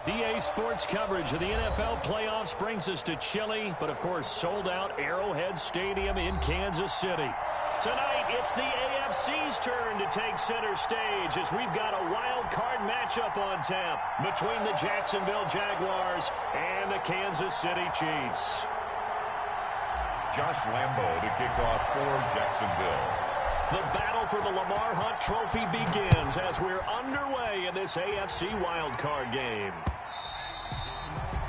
EA Sports coverage of the NFL playoffs brings us to chilly, but of course sold-out Arrowhead Stadium in Kansas City. Tonight, it's the AFC's turn to take center stage as we've got a wild card matchup on tap between the Jacksonville Jaguars and the Kansas City Chiefs. Josh Lambo to kick off for Jacksonville. The battle for the Lamar Hunt Trophy begins as we're underway in this AFC wildcard game.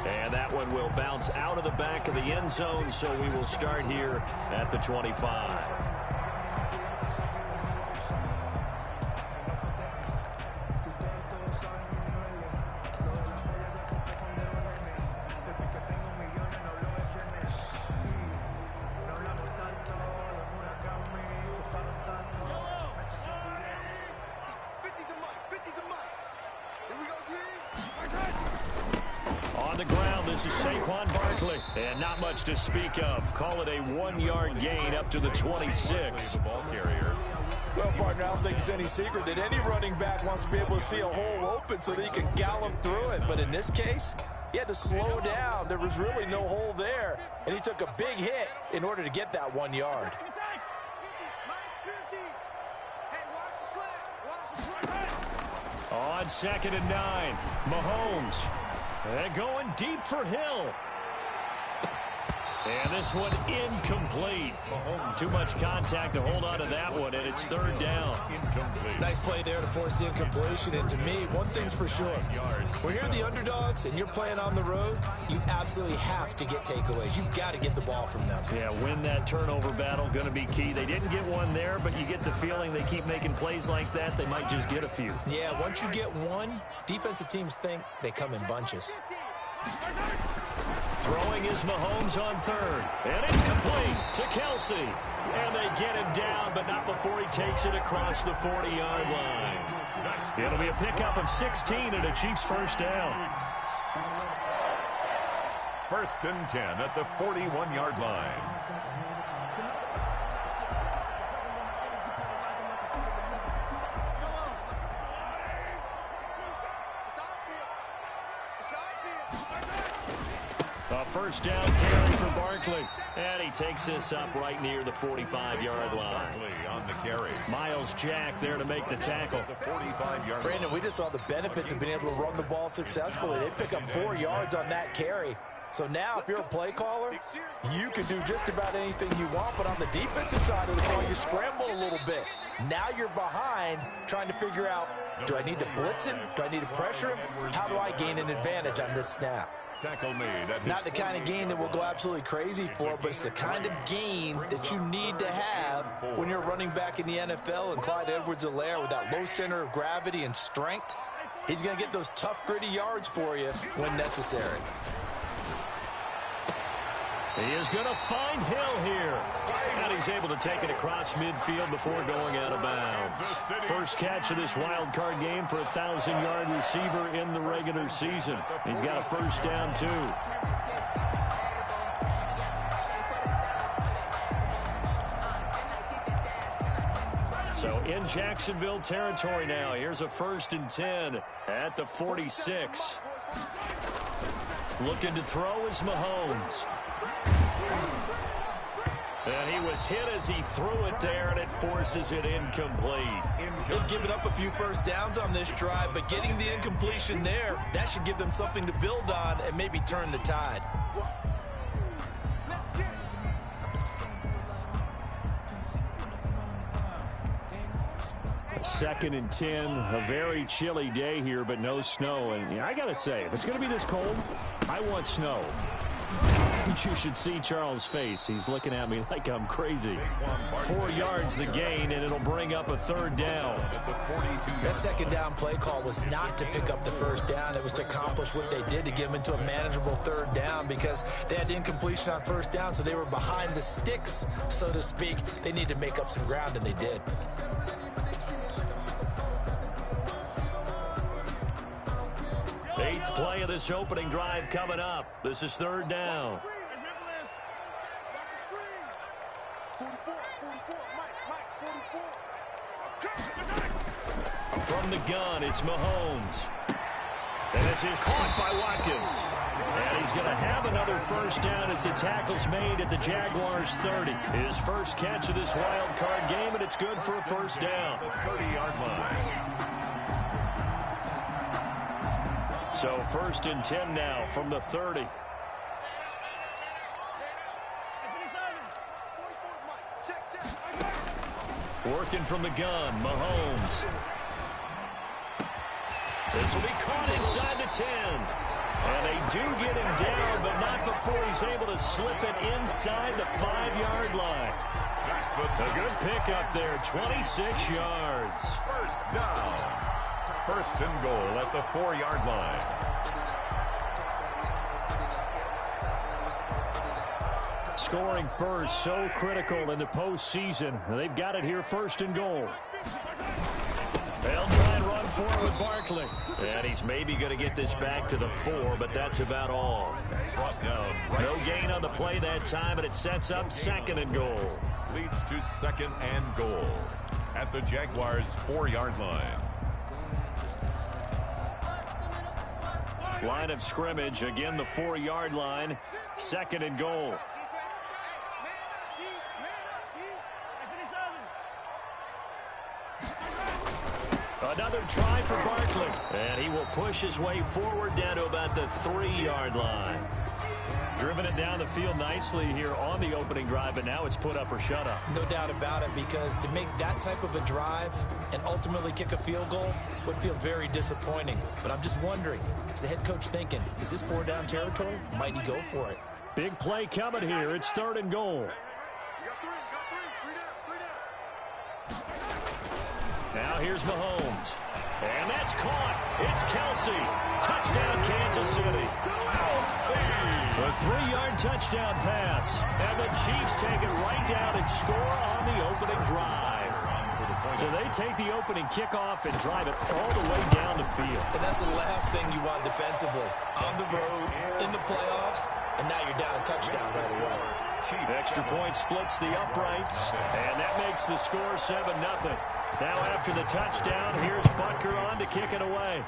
And that one will bounce out of the back of the end zone, so we will start here at the 25. On the ground, this is Saquon Barkley. And not much to speak of. Call it a 1-yard gain up to the 26. Well, partner, I don't think it's any secret that any running back wants to be able to see a hole open so that he can gallop through it. But in this case, he had to slow down. There was really no hole there. And he took a big hit in order to get that 1 yard. On 2nd and 9, Mahomes. And going deep for Hill. And this one incomplete. Too much contact to hold on to that one, and it's 3rd down. Nice play there to force the incompletion. And to me, one thing's for sure. When you're the underdogs and you're playing on the road, you absolutely have to get takeaways. You've got to get the ball from them. Yeah, win that turnover battle, going to be key. They didn't get one there, but you get the feeling they keep making plays like that, they might just get a few. Yeah, once you get one, defensive teams think they come in bunches. Throwing is Mahomes on 3rd. And it's complete to Kelsey. And they get him down, but not before he takes it across the 40-yard line. It'll be a pickup of 16 and a Chiefs first down. 1st and 10 at the 41-yard line. A first down carry for Barkley. And he takes this up right near the 45-yard line. On the carry. Miles Jack there to make the tackle. Brandon, we just saw the benefits of being able to run the ball successfully. They pick up 4 yards on that carry. So now if you're a play caller, you can do just about anything you want. But on the defensive side of the ball, you scramble a little bit. Now you're behind trying to figure out, do I need to blitz him? Do I need to pressure him? How do I gain an advantage on this snap? Tackle made. Not the kind of gain that we'll go absolutely crazy for, but it's the kind of gain that you need to have when you're running back in the NFL. And Clyde Edwards-Helaire with that low center of gravity and strength, he's going to get those tough, gritty yards for you when necessary. He is going to find Hill here. And he's able to take it across midfield before going out of bounds. First catch of this wild card game for a 1,000-yard receiver in the regular season. He's got a first down, too. So in Jacksonville territory now. Here's a 1st and 10 at the 46. Looking to throw is Mahomes. And he was hit as he threw it there, and it forces it incomplete. They've given up a few first downs on this drive, but getting the incompletion there, that should give them something to build on and maybe turn the tide. 2nd and 10, a very chilly day here, but no snow. And I got to say, if it's going to be this cold, I want snow. You should see Charles' face. He's looking at me like I'm crazy. 4 yards the gain, and it'll bring up a 3rd down. That 2nd down play call was not to pick up the 1st down. It was to accomplish what they did to get them into a manageable 3rd down because they had incompletion on 1st down, so they were behind the sticks, so to speak. They needed to make up some ground, and they did. Eighth play of this opening drive coming up. This is 3rd down. From the gun, it's Mahomes. And this is caught by Watkins. And he's going to have another first down as the tackle's made at the Jaguars' 30. His first catch of this wild card game, and it's good for a first down. 30-yard line. So 1st and 10 now from the 30. Working from the gun, Mahomes. This will be caught inside the 10. And they do get him down, but not before he's able to slip it inside the 5-yard line. A good pickup there, 26 yards. First down. 1st and goal at the 4-yard line. Scoring first, so critical in the postseason. They've got it here, 1st and goal. They'll try and run for it with Barkley. And he's maybe going to get this back to the 4, but that's about all. Brought down. No gain on the play that time, and it sets up 2nd and goal. Leads to 2nd and goal at the Jaguars' 4-yard line. Line of scrimmage, again the 4-yard line, 2nd and goal. Another try for Barkley. And he will push his way forward down to about the 3-yard line. Driven it down the field nicely here on the opening drive, but now it's put up or shut up. No doubt about it, because to make that type of a drive and ultimately kick a field goal would feel very disappointing. But I'm just wondering, is the head coach thinking, is this 4-down territory? Might he go for it? Big play coming here. It's 3rd and goal. Now here's Mahomes. And that's caught. It's Kelsey. Touchdown, Kansas City. A 3-yard touchdown pass. And the Chiefs take it right down and score on the opening drive. So they take the opening kickoff and drive it all the way down the field. And that's the last thing you want defensively. On the road, in the playoffs, and now you're down a touchdown right away. Extra point splits the uprights, and that makes the score 7-0. Now after the touchdown, here's Butker on to kick it away.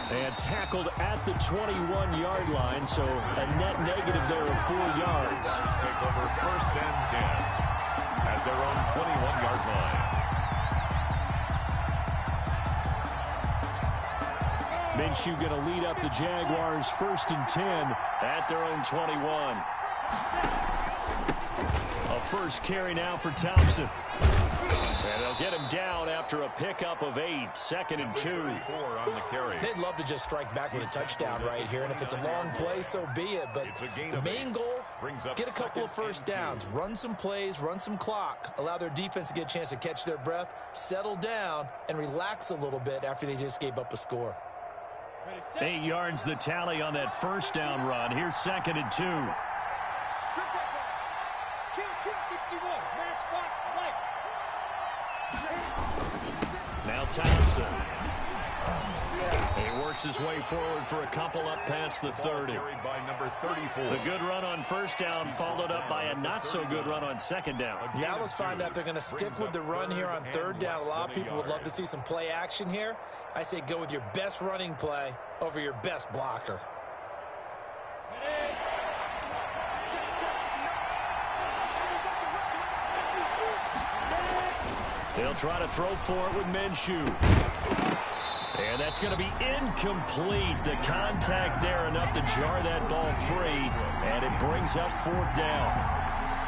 And tackled at the 21-yard line, so a net negative there of 4 yards. Take over 1st and 10 at their own 21-yard line. Minshew going to lead up the Jaguars 1st and 10 at their own 21. A first carry now for Thompson. And they'll get him down after a pickup of 8, 2nd and 2. On the carry. They'd love to just strike back with a touchdown right here, and if it's a long play, so be it. But the main goal, get a couple of first downs, run some plays, run some clock, allow their defense to get a chance to catch their breath, settle down, and relax a little bit after they just gave up a score. 8 yards the tally on that first down run. Here's 2nd and 2. Now Thompson. He works his way forward for a couple up past the 30. By number 34. The good run on first down followed up by a not-so-good run on 2nd down. Now let's find out if they're going to stick with the run here on 3rd down. A lot of people would love to see some play action here. I say go with your best running play over your best blocker. They'll try to throw for it with Minshew. And that's going to be incomplete. The contact there enough to jar that ball free, and it brings up 4th down.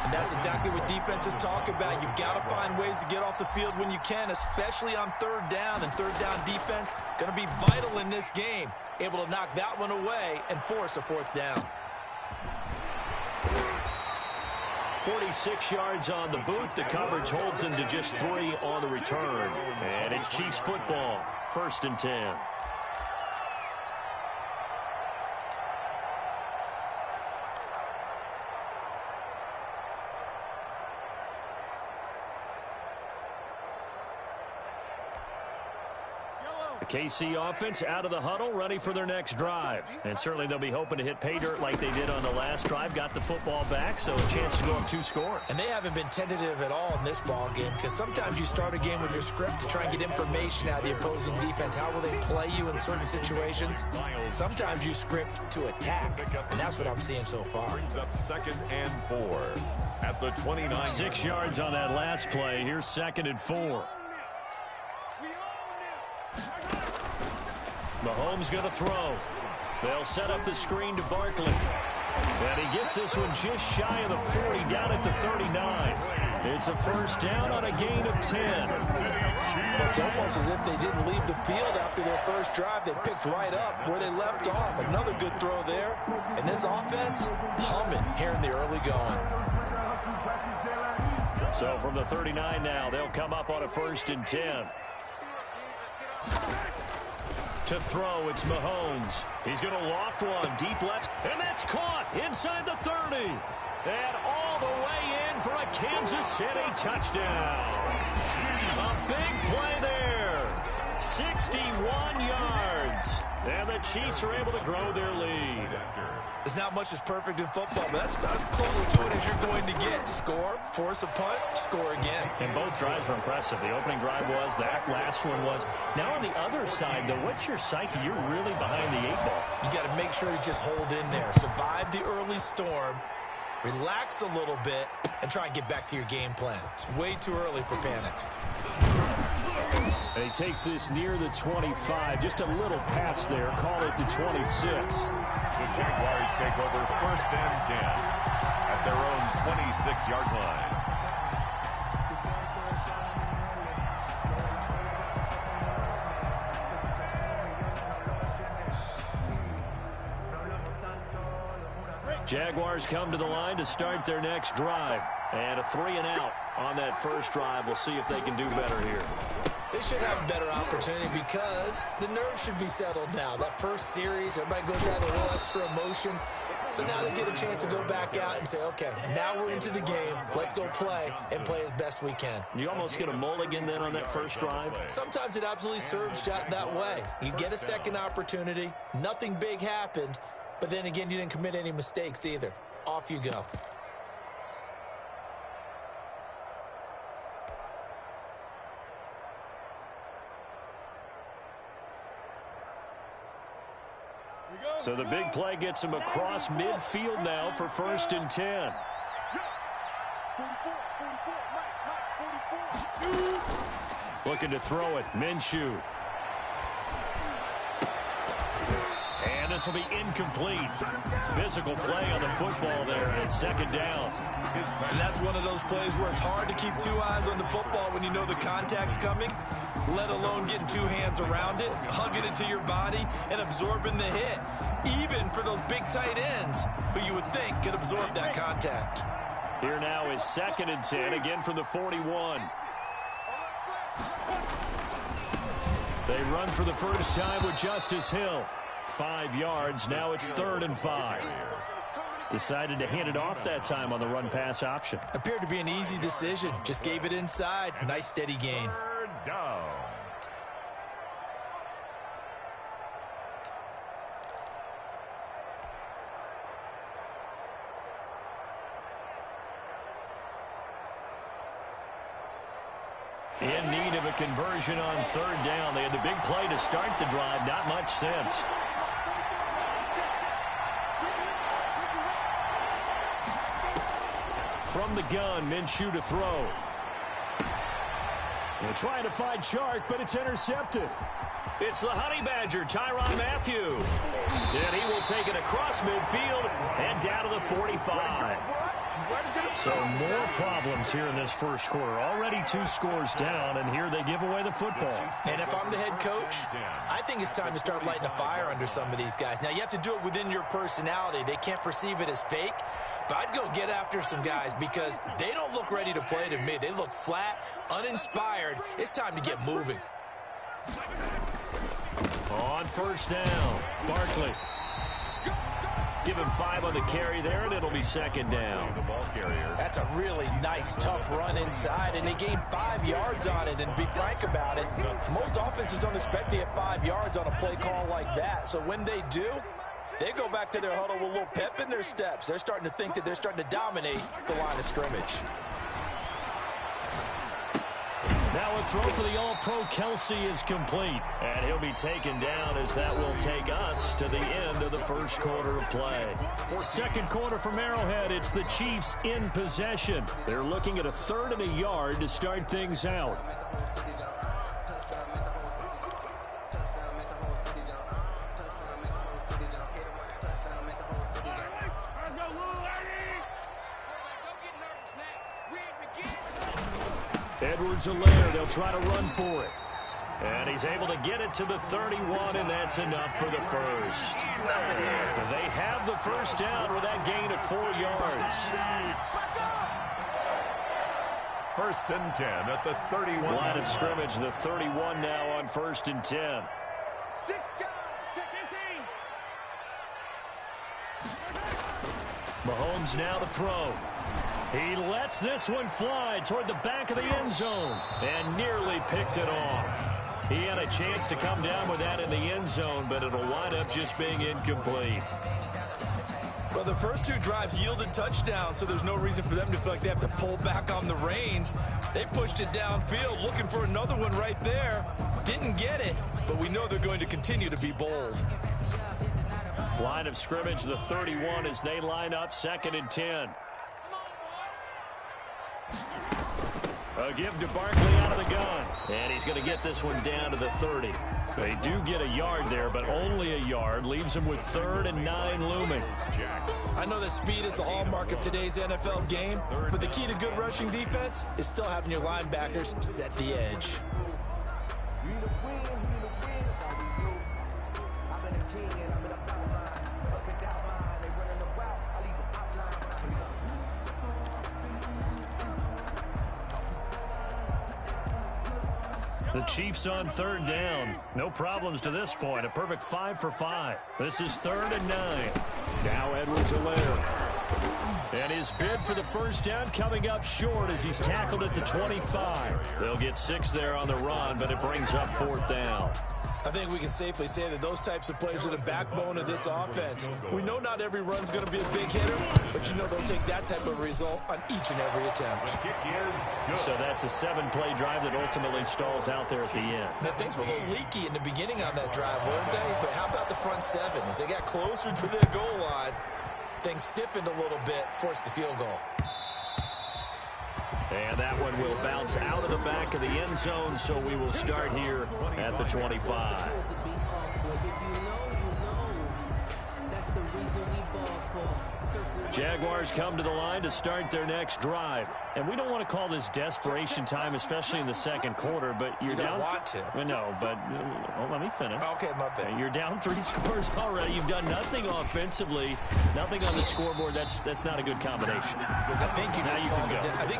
And that's exactly what defenses talk about. You've got to find ways to get off the field when you can, especially on 3rd down. And 3rd down defense going to be vital in this game. Able to knock that one away and force a 4th down. 46 yards on the boot. The coverage holds him to just 3 on the return. And it's Chiefs football, 1st and 10. The KC offense out of the huddle, ready for their next drive. And certainly they'll be hoping to hit pay dirt like they did on the last drive. Got the football back, so a chance to go up 2 scores. And they haven't been tentative at all in this ball game, because sometimes you start a game with your script to try and get information out of the opposing defense. How will they play you in certain situations? Sometimes you script to attack, and that's what I'm seeing so far. Brings up 2nd and 4 at the 29. 6 yards on that last play. Here's 2nd and 4. Mahomes going to throw. They'll set up the screen to Barkley. And he gets this one just shy of the 40, down at the 39. It's a first down on a gain of 10. It's almost as if they didn't leave the field after their first drive. They picked right up where they left off. Another good throw there. And this offense, humming here in the early going. So from the 39 now, they'll come up on a 1st and 10. To throw, it's Mahomes. He's going to loft one, deep left, and that's caught inside the 30. And all the way in for a Kansas City touchdown. A big play there. 61 yards. And the Chiefs are able to grow their lead. There's not much that's perfect in football, but that's about as close to it as you're going to get. Score, force a punt, score again. And both drives were impressive. The opening drive was, that last one was. Now on the other side, though, what's your psyche? You're really behind the 8 ball. You got to make sure you just hold in there. Survive the early storm, relax a little bit, and try and get back to your game plan. It's way too early for panic. And he takes this near the 25. Just a little pass there. Call it the 26. The Jaguars take over 1st and 10 at their own 26-yard line. Jaguars come to the line to start their next drive. And a 3 and out on that first drive. We'll see if they can do better here. They should have a better opportunity because the nerves should be settled now. That first series, everybody goes out a little extra emotion. So now they get a chance to go back out and say, okay, now we're into the game. Let's go play and play as best we can. You almost get a mulligan then on that first drive? Sometimes it absolutely serves that way. You get a second opportunity. Nothing big happened. But then again, you didn't commit any mistakes either. Off you go. So the big play gets him across midfield now for 1st and 10. Looking to throw it. Minshew. And this will be incomplete. Physical play on the football there, and it's 2nd down. And that's one of those plays where it's hard to keep 2 eyes on the football when you know the contact's coming, let alone getting 2 hands around it, hugging it to your body, and absorbing the hit. Even for those big tight ends who you would think could absorb that contact. Here now is 2nd and 10, again from the 41. They run for the first time with Justice Hill. 5 yards, now it's 3rd and 5. Decided to hand it off that time on the run-pass option. Appeared to be an easy decision. Just gave it inside. Nice steady gain. 3rd down. In need of a conversion on 3rd down. They had the big play to start the drive. Not much sense. From the gun, Minshew to throw. They're trying to find Chark, but it's intercepted. It's the Honey Badger, Tyrann Mathieu. And he will take it across midfield and down to the 45. So more problems here in this first quarter. Already 2 scores down, and here they give away the football. And if I'm the head coach, I think it's time to start lighting a fire under some of these guys. Now, you have to do it within your personality. They can't perceive it as fake. But I'd go get after some guys because they don't look ready to play to me. They look flat, uninspired. It's time to get moving. On 1st down, Barkley. Give him 5 on the carry there, and it'll be second down. The ball carrier. That's a really nice, tough run inside, and they gained 5 yards on it. And to be frank about it, most offenses don't expect to get 5 yards on a play call like that. So when they do, they go back to their huddle with a little pep in their steps. They're starting to think that they're starting to dominate the line of scrimmage. Now a throw for the All-Pro Kelsey is complete. And he'll be taken down as that will take us to the end of the first quarter of play. Second quarter from Arrowhead, it's the Chiefs in possession. They're looking at a 3rd and a yard to start things out. Edwards-Helaire, they'll try to run for it. And he's able to get it to the 31, and that's enough for the first. They have the first down with that gain of 4 yards. 1st and 10 at the 31. Line of scrimmage, the 31 now on 1st and 10. Mahomes now to throw. He lets this one fly toward the back of the end zone and nearly picked it off. He had a chance to come down with that in the end zone, but it'll wind up just being incomplete. Well, the first 2 drives yielded touchdowns, so there's no reason for them to feel like they have to pull back on the reins. They pushed it downfield, looking for another one right there. Didn't get it, but we know they're going to continue to be bold. Line of scrimmage, the 31 as they line up 2nd and 10. A give to Barkley out of the gun. And he's going to get this one down to the 30. They do get a yard there, but only a yard. Leaves them with 3rd and 9 looming. I know that speed is the hallmark of today's NFL game, but the key to good rushing defense is still having your linebackers set the edge. The Chiefs on 3rd down. No problems to this point. A perfect 5 for 5. This is 3rd and 9. Now Edwards-Helaire. And his bid for the first down coming up short as he's tackled at the 25. They'll get 6 there on the run, but it brings up 4th down. I think we can safely say that those types of plays are the backbone of this offense. We know not every run's going to be a big hitter, but you know they'll take that type of result on each and every attempt. So that's a 7-play drive that ultimately stalls out there at the end. Now, things were a little leaky in the beginning on that drive, weren't they? But how about the front 7? As they got closer to their goal line, things stiffened a little bit, forced the field goal. And that one will bounce out of the back of the end zone, so we will start here at the 25. Jaguars come to the line to start their next drive. And we don't want to call this desperation time, especially in the second quarter, but you're down. You don't want to. No, but let me finish. Okay, my bad. You're down 3 scores already. You've done nothing offensively, nothing on the scoreboard. That's not a good combination. I think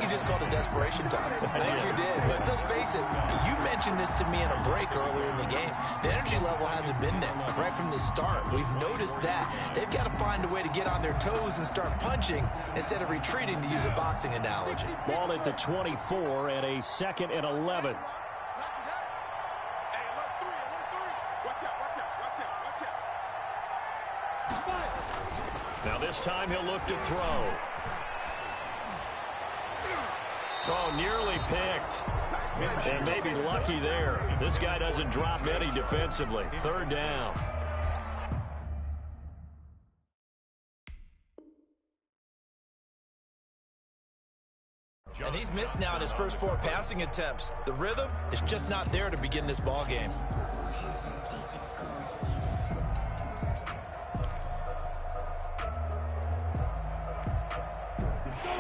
you just called it desperation time. I think you did. But let's face it, you mentioned this to me in a break earlier in the game. The energy level hasn't been there right from the start. We've noticed that. They've got to find a way to get on their toes and start punching instead of retreating, to use a boxing analogy. Ball at the 24 and a 2nd and 11. Now this time he'll look to throw. Oh, nearly picked. And maybe lucky there. This guy doesn't drop many defensively. 3rd down. And he's missed now in his first 4 passing attempts. The rhythm is just not there to begin this ball game.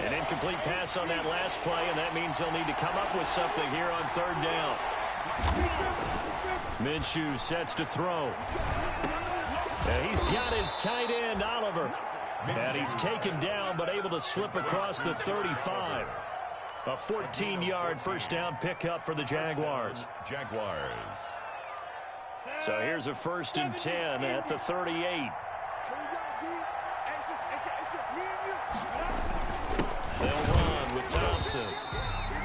An incomplete pass on that last play, and that means they'll need to come up with something here on 3rd down. Minshew sets to throw. And he's got his tight end, Oliver. And he's taken down, but able to slip across the 35. A 14-yard first down pickup for the Jaguars. So here's a 1st and 10 at the 38. They'll run with Thompson.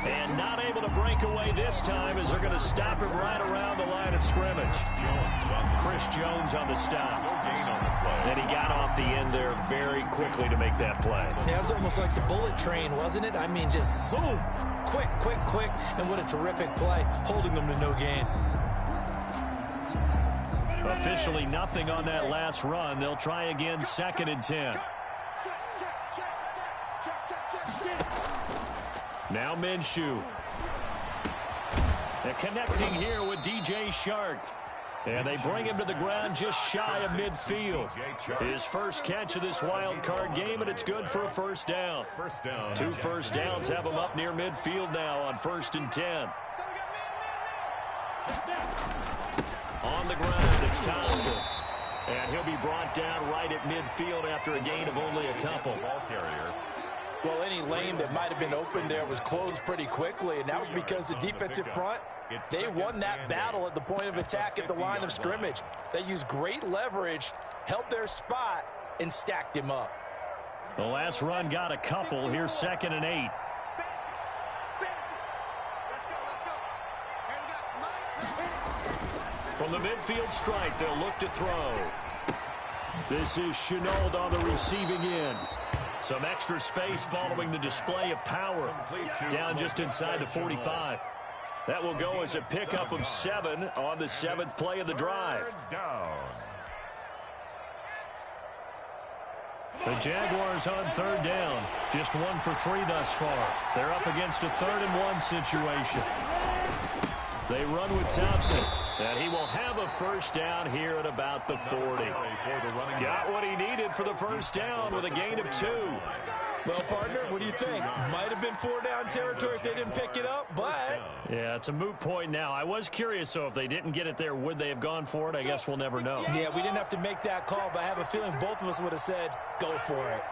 And not able to break away this time as they're going to stop him right around the line of scrimmage. Chris Jones on the stop. And he got off the end there very quickly to make that play. Yeah, it was almost like the bullet train, wasn't it? I mean, just zoom. Quick, quick, quick. And what a terrific play, holding them to no gain. Officially nothing on that last run. They'll try again, 2nd and 10. Now Minshew. They're connecting here with DJ Shark. And they bring him to the ground just shy of midfield. His first catch of this wild card game, and it's good for a first down. 2 first downs have him up near midfield now on 1st and 10. On the ground, it's Thompson. And he'll be brought down right at midfield after a gain of only a couple. Ball carrier. Well, any lane that might have been open there was closed pretty quickly, and that was because the defensive front, they won that battle at the point of attack at the line of scrimmage. They used great leverage, held their spot, and stacked him up. The last run got a couple. Here's 2nd and 8. From the midfield strike, they'll look to throw. This is Chenault on the receiving end. Some extra space following the display of power. Down just inside the 45. That will go as a pickup of 7 on the 7th play of the drive. The Jaguars on 3rd down. Just 1 for 3 thus far. They're up against a 3rd and 1 situation. They run with Thompson. And he will have a first down here at about the 40. Got what he needed for the first down with a gain of 2. Well, partner, what do you think? Might have been 4-down territory if they didn't pick it up, but... Yeah, it's a moot point now. I was curious, so if they didn't get it there, would they have gone for it? I guess we'll never know. Yeah, we didn't have to make that call, but I have a feeling both of us would have said, go for it.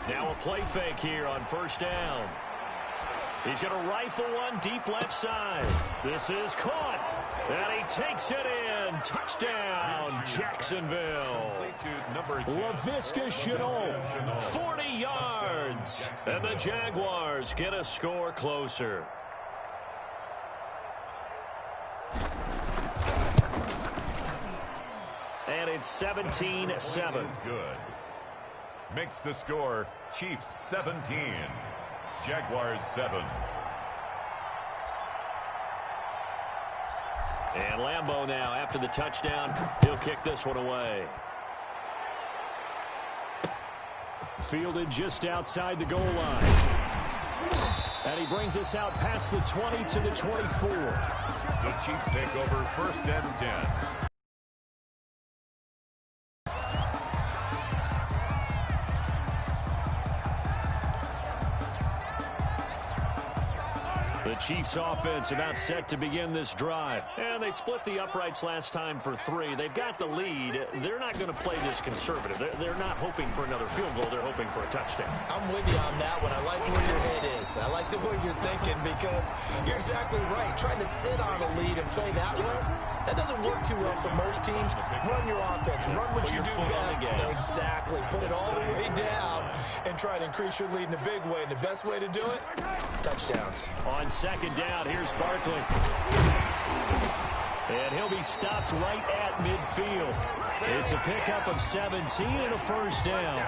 Now a play fake here on 1st down. He's going to rifle one deep left side. This is caught. And he takes it in. Touchdown, Jacksonville. Laviska Shenault, 40 yards. And the Jaguars get a score closer. And it's 17-7. Good. Makes the score Chiefs 17. Jaguars 7. And Lambeau now, after the touchdown, he'll kick this one away. Fielded just outside the goal line. And he brings us out past the 20 to the 24. The Chiefs take over 1st and 10. The Chiefs offense about set to begin this drive. And they split the uprights last time for 3. They've got the lead. They're not going to play this conservative. They're not hoping for another field goal. They're hoping for a touchdown. I'm with you on that one. I like where your head is. I like the way you're thinking because you're exactly right. Trying to sit on a lead and play that way, that doesn't work too well for most teams. Run your offense. Run what you do best. Exactly. Put it all the way down and try to increase your lead in a big way. And the best way to do it, touchdowns. On 2nd down, here's Barkley. And he'll be stopped right at midfield. It's a pickup of 17 and a first down.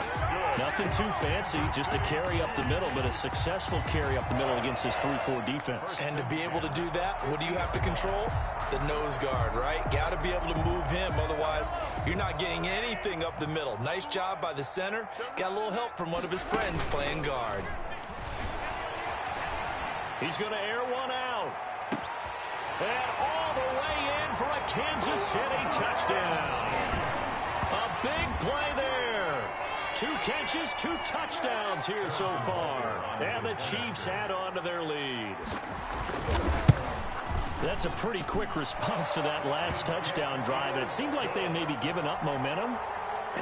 Nothing too fancy, just a carry up the middle, but a successful carry up the middle against this 3-4 defense. And to be able to do that, what do you have to control? The nose guard, right? Got to be able to move him, otherwise you're not getting anything up the middle. Nice job by the center. Got a little help from one of his friends playing guard. He's going to air one out. And all the way in for a Kansas City touchdown. A big play there. 2 catches, 2 touchdowns here so far. And the Chiefs add on to their lead. That's a pretty quick response to that last touchdown drive. And it seemed like they had maybe given up momentum.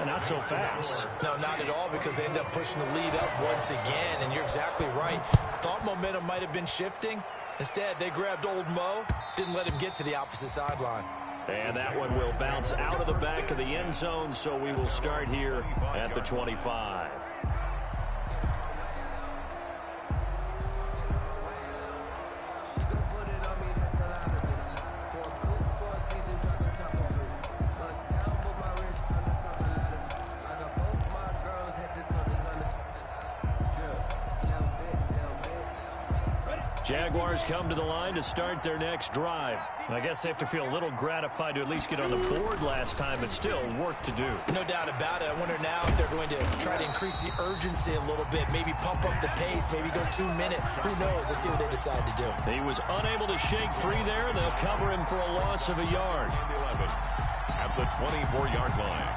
Not so fast. No, not at all, because they end up pushing the lead up once again, and you're exactly right. Thought momentum might have been shifting. Instead, they grabbed old Mo, didn't let him get to the opposite sideline. And that one will bounce out of the back of the end zone, so we will start here at the 25. Jaguars come to the line to start their next drive. I guess they have to feel a little gratified to at least get on the board last time, but still work to do. No doubt about it. I wonder now if they're going to try to increase the urgency a little bit, maybe pump up the pace, maybe go 2 minute. Who knows? Let's see what they decide to do. He was unable to shake free there, and they'll cover him for a loss of a yard. 11 at the 24-yard line.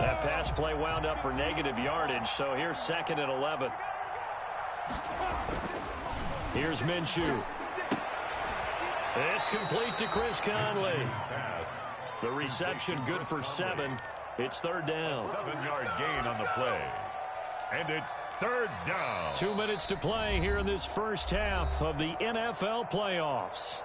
That pass play wound up for negative yardage, so here's 2nd and 11. Here's Minshew. It's complete to Chris Conley. The reception good for 7. It's 3rd down. 7-yard gain on the play. And it's 3rd down. 2 minutes to play here in this first half of the NFL playoffs.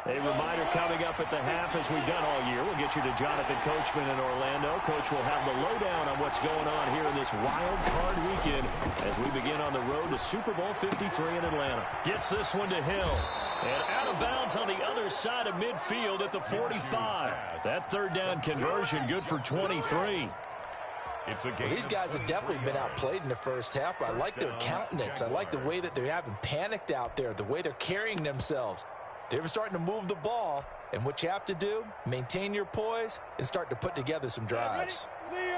A reminder coming up at the half, as we've done all year. We'll get you to Jonathan Coachman in Orlando. Coach will have the lowdown on what's going on here in this wild card weekend as we begin on the road to Super Bowl 53 in Atlanta. Gets this one to Hill. And out of bounds on the other side of midfield at the 45. That 3rd down conversion good for 23. These guys have definitely been outplayed in the first half. I like their countenance. I like the way that they haven't panicked out there, the way they're carrying themselves. They're starting to move the ball, and what you have to do, maintain your poise and start to put together some drives. Leo, 91.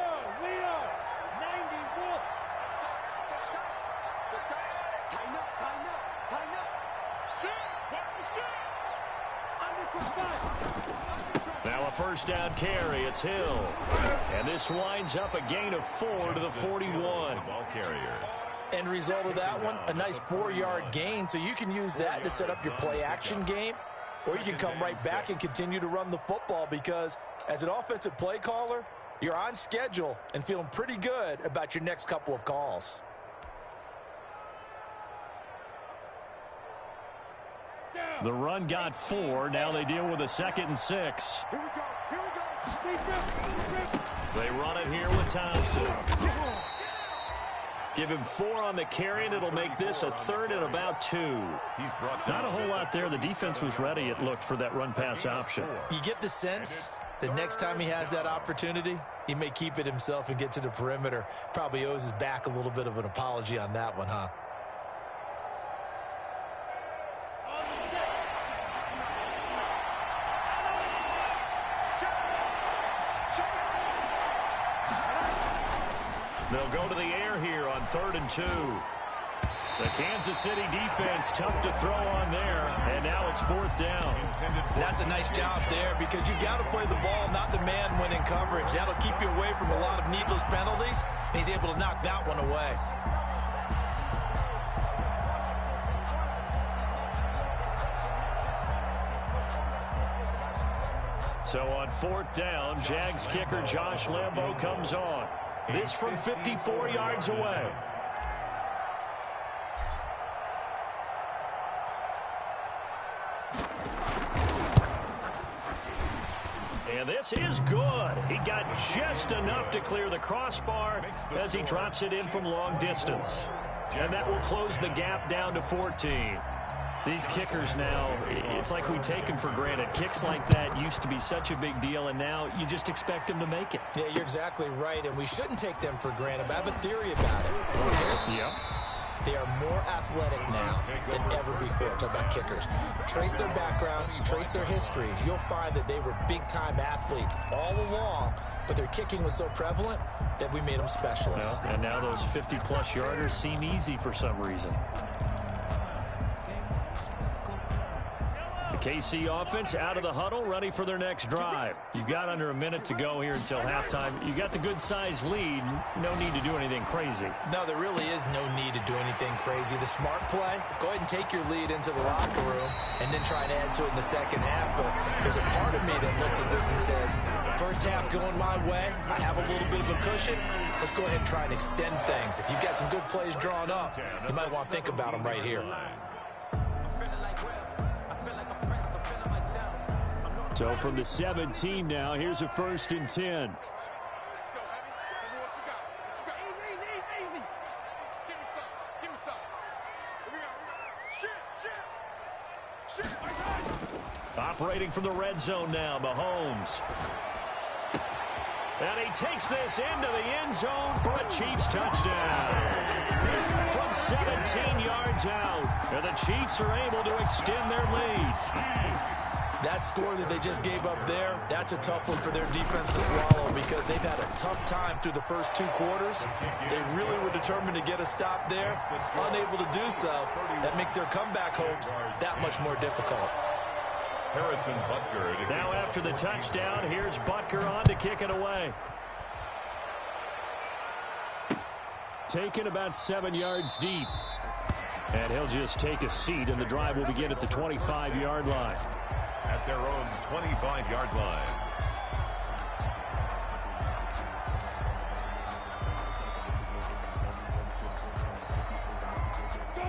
Tighten up. Shoot, watch the shoot. Now a 1st down carry, it's Hill. And this winds up a gain of 4 to the 41. Ball carrier. End result of that one, a nice 4-yard gain, so you can use that to set up your play-action game, or you can come right back and continue to run the football because as an offensive play caller, you're on schedule and feeling pretty good about your next couple of calls. The run got 4. Now they deal with a 2nd and 6. Here we go. They run it here with Thompson. Give him 4 on the carry, and it'll make this a 3rd and about 2. Not a whole lot there. The defense was ready, it looked, for that run-pass option. You get the sense that next time he has that opportunity, he may keep it himself and get to the perimeter. Probably owes his back a little bit of an apology on that one, huh? They'll go to the air here on 3rd and 2. The Kansas City defense tough to throw on there, and now it's 4th down. That's a nice job there because you've got to play the ball, not the man when in coverage. That'll keep you away from a lot of needless penalties, and he's able to knock that one away. So on 4th down, Jags kicker Josh Lambo comes on. This from 54 yards away. And this is good. He got just enough to clear the crossbar as he drops it in from long distance. And that will close the gap down to 14. These kickers now, it's like we take them for granted. Kicks like that used to be such a big deal, and now you just expect them to make it. Yeah, you're exactly right, and we shouldn't take them for granted. But I have a theory about it. Yep. They are more athletic now than ever before. Talk about kickers. Trace their backgrounds, trace their histories. You'll find that they were big-time athletes all along, but their kicking was so prevalent that we made them specialists. Well, and now those 50-plus yarders seem easy for some reason. The KC offense out of the huddle, ready for their next drive. You've got under a minute to go here until halftime. You got the good-sized lead. No need to do anything crazy. No, there really is no need to do anything crazy. The smart play, go ahead and take your lead into the locker room and then try and add to it in the second half. But there's a part of me that looks at this and says, first half going my way, I have a little bit of a cushion. Let's go ahead and try and extend things. If you've got some good plays drawn up, you might want to think about them right here. So from the 17 now, here's a 1st and 10. Let's go, Heavy. Tell me what you got. What you got? Easy. Give me some. Here we go. Shit. Operating from the red zone now, Mahomes. And he takes this into the end zone for a Chiefs touchdown. From 17 yards out, and the Chiefs are able to extend their lead. That score that they just gave up there, that's a tough one for their defense to swallow because they've had a tough time through the first 2 quarters. They really were determined to get a stop there, unable to do so. That makes their comeback hopes that much more difficult. Harrison Butker. Now after the touchdown, here's Butker on to kick it away. Taken about 7 yards deep. And he'll just take a seat, and the drive will begin at the 25-yard line. At their own 25-yard line.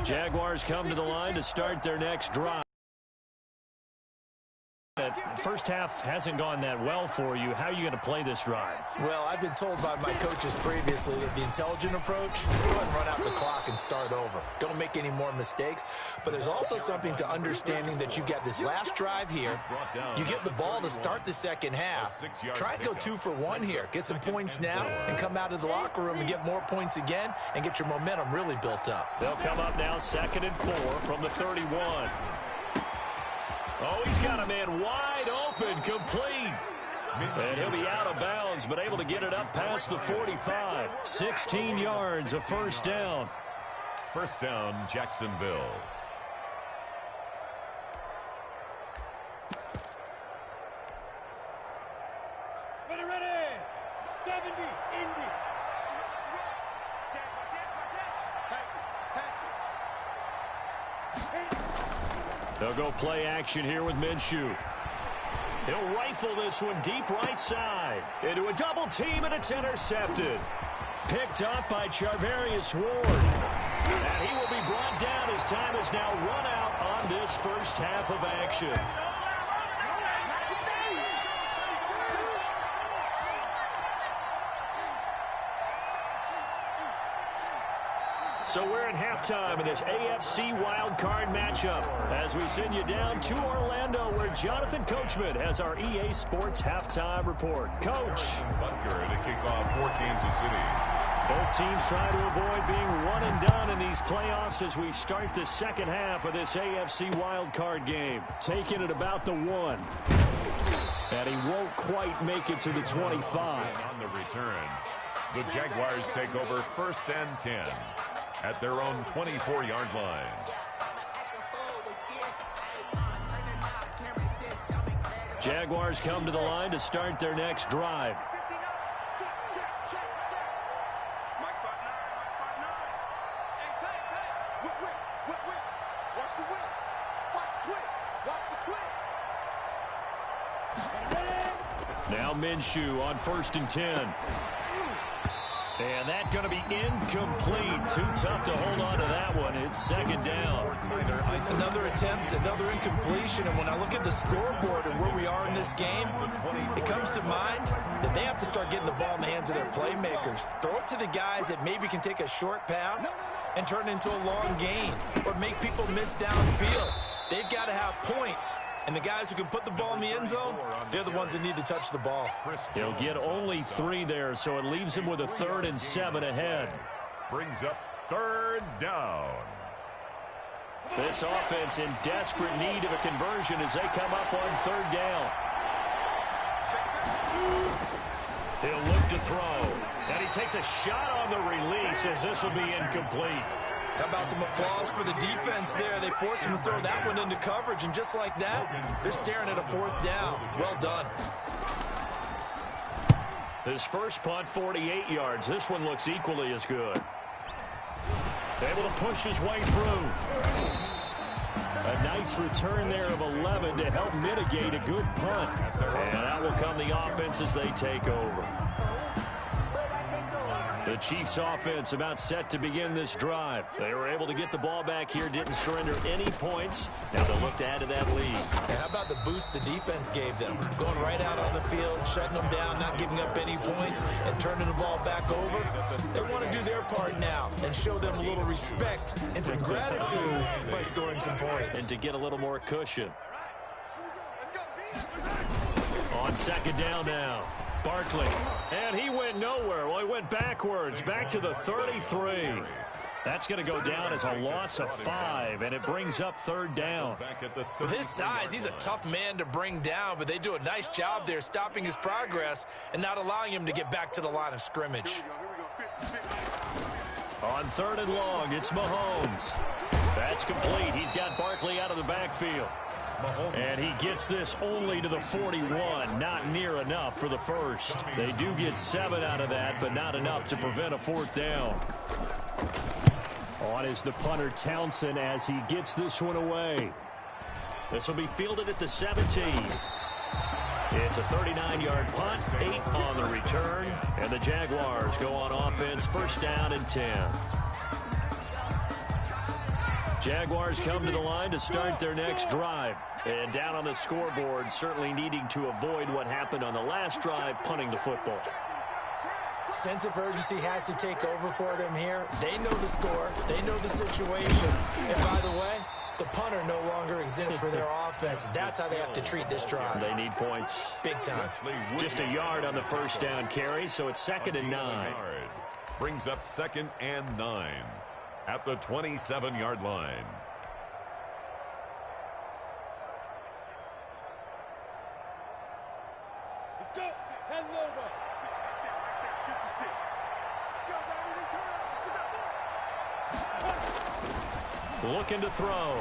Jaguars come to the line to start their next drive. First half hasn't gone that well for you. How are you going to play this drive? Well, I've been told by my coaches previously that the intelligent approach, go ahead and run out the clock and start over. Don't make any more mistakes. But there's also something to understanding that you get this last drive here. You get the ball to start the second half. Try and go 2 for 1 here. Get some points now and come out of the locker room and get more points again and get your momentum really built up. They'll come up now 2nd and 4 from the 31. Oh, he's got a man wide open, complete. And he'll be out of bounds, but able to get it up past the 45. 16 yards, a first down. First down, Jacksonville. Ready. 70, Indy. They'll go play action here with Minshew. He'll rifle this one deep right side. Into a double team, and it's intercepted. Picked up by Charvarius Ward. And he will be brought down as time is now run out on this first half of action. So we're at halftime in this AFC wildcard matchup as we send you down to Orlando where Jonathan Coachman has our EA Sports halftime report. Coach. Butker to kick off for Kansas City. Both teams try to avoid being one and done in these playoffs as we start the second half of this AFC wildcard game. Taking it about the 1. And he won't quite make it to the 25. On the return, the Jaguars take over 1st and 10. At their own 24-yard line. Jaguars come to the line to start their next drive. Now Minshew on 1st and 10. And that's going to be incomplete. Too tough to hold on to that one. It's 2nd down. Another attempt, another incompletion. And when I look at the scoreboard and where we are in this game, it comes to mind that they have to start getting the ball in the hands of their playmakers. Throw it to the guys that maybe can take a short pass and turn it into a long gain or make people miss downfield. They've got to have points. And the guys who can put the ball in the end zone, they're the ones that need to touch the ball. He'll get only 3 there, so it leaves him with a 3rd and 7 ahead. Brings up 3rd down. This offense in desperate need of a conversion as they come up on 3rd down. He'll look to throw. And he takes a shot on the release as this will be incomplete. How about some applause for the defense there? They forced him to throw that one into coverage, and just like that, they're staring at a 4th down. Well done. His first punt, 48 yards. This one looks equally as good. Able to push his way through. A nice return there of 11 to help mitigate a good punt. And that will come the offense as they take over. The Chiefs offense about set to begin this drive. They were able to get the ball back here, didn't surrender any points. Now they'll look to add to that lead. And how about the boost the defense gave them? Going right out on the field, shutting them down, not giving up any points, and turning the ball back over. They want to do their part now and show them a little respect and some gratitude by scoring some points. And to get a little more cushion. On second down now. Barkley, and he went nowhere. Well, he went backwards, back to the 33. That's going to go down as a loss of 5, and it brings up 3rd down. With his size, he's a tough man to bring down, but they do a nice job there stopping his progress and not allowing him to get back to the line of scrimmage. On 3rd and long, it's Mahomes. That's complete. He's got Barkley out of the backfield. And he gets this only to the 41, not near enough for the first. They do get 7 out of that, but not enough to prevent a 4th down. On is the punter Townsend as he gets this one away. This will be fielded at the 17. It's a 39-yard punt, 8 on the return, and the Jaguars go on offense, 1st down and 10. Jaguars come to the line to start their next drive. And down on the scoreboard, certainly needing to avoid what happened on the last drive, punting the football. Sense of urgency has to take over for them here. They know the score. They know the situation. And by the way, the punter no longer exists for their offense. That's how they have to treat this drive. They need points. Big time. Just a yard on the 1st down carry, so it's 2nd and 9. Brings up 2nd and 9 at the 27-yard line. Let's go. 10 over. 56. Let's go, baby. Turn up. Get that ball. Looking to throw.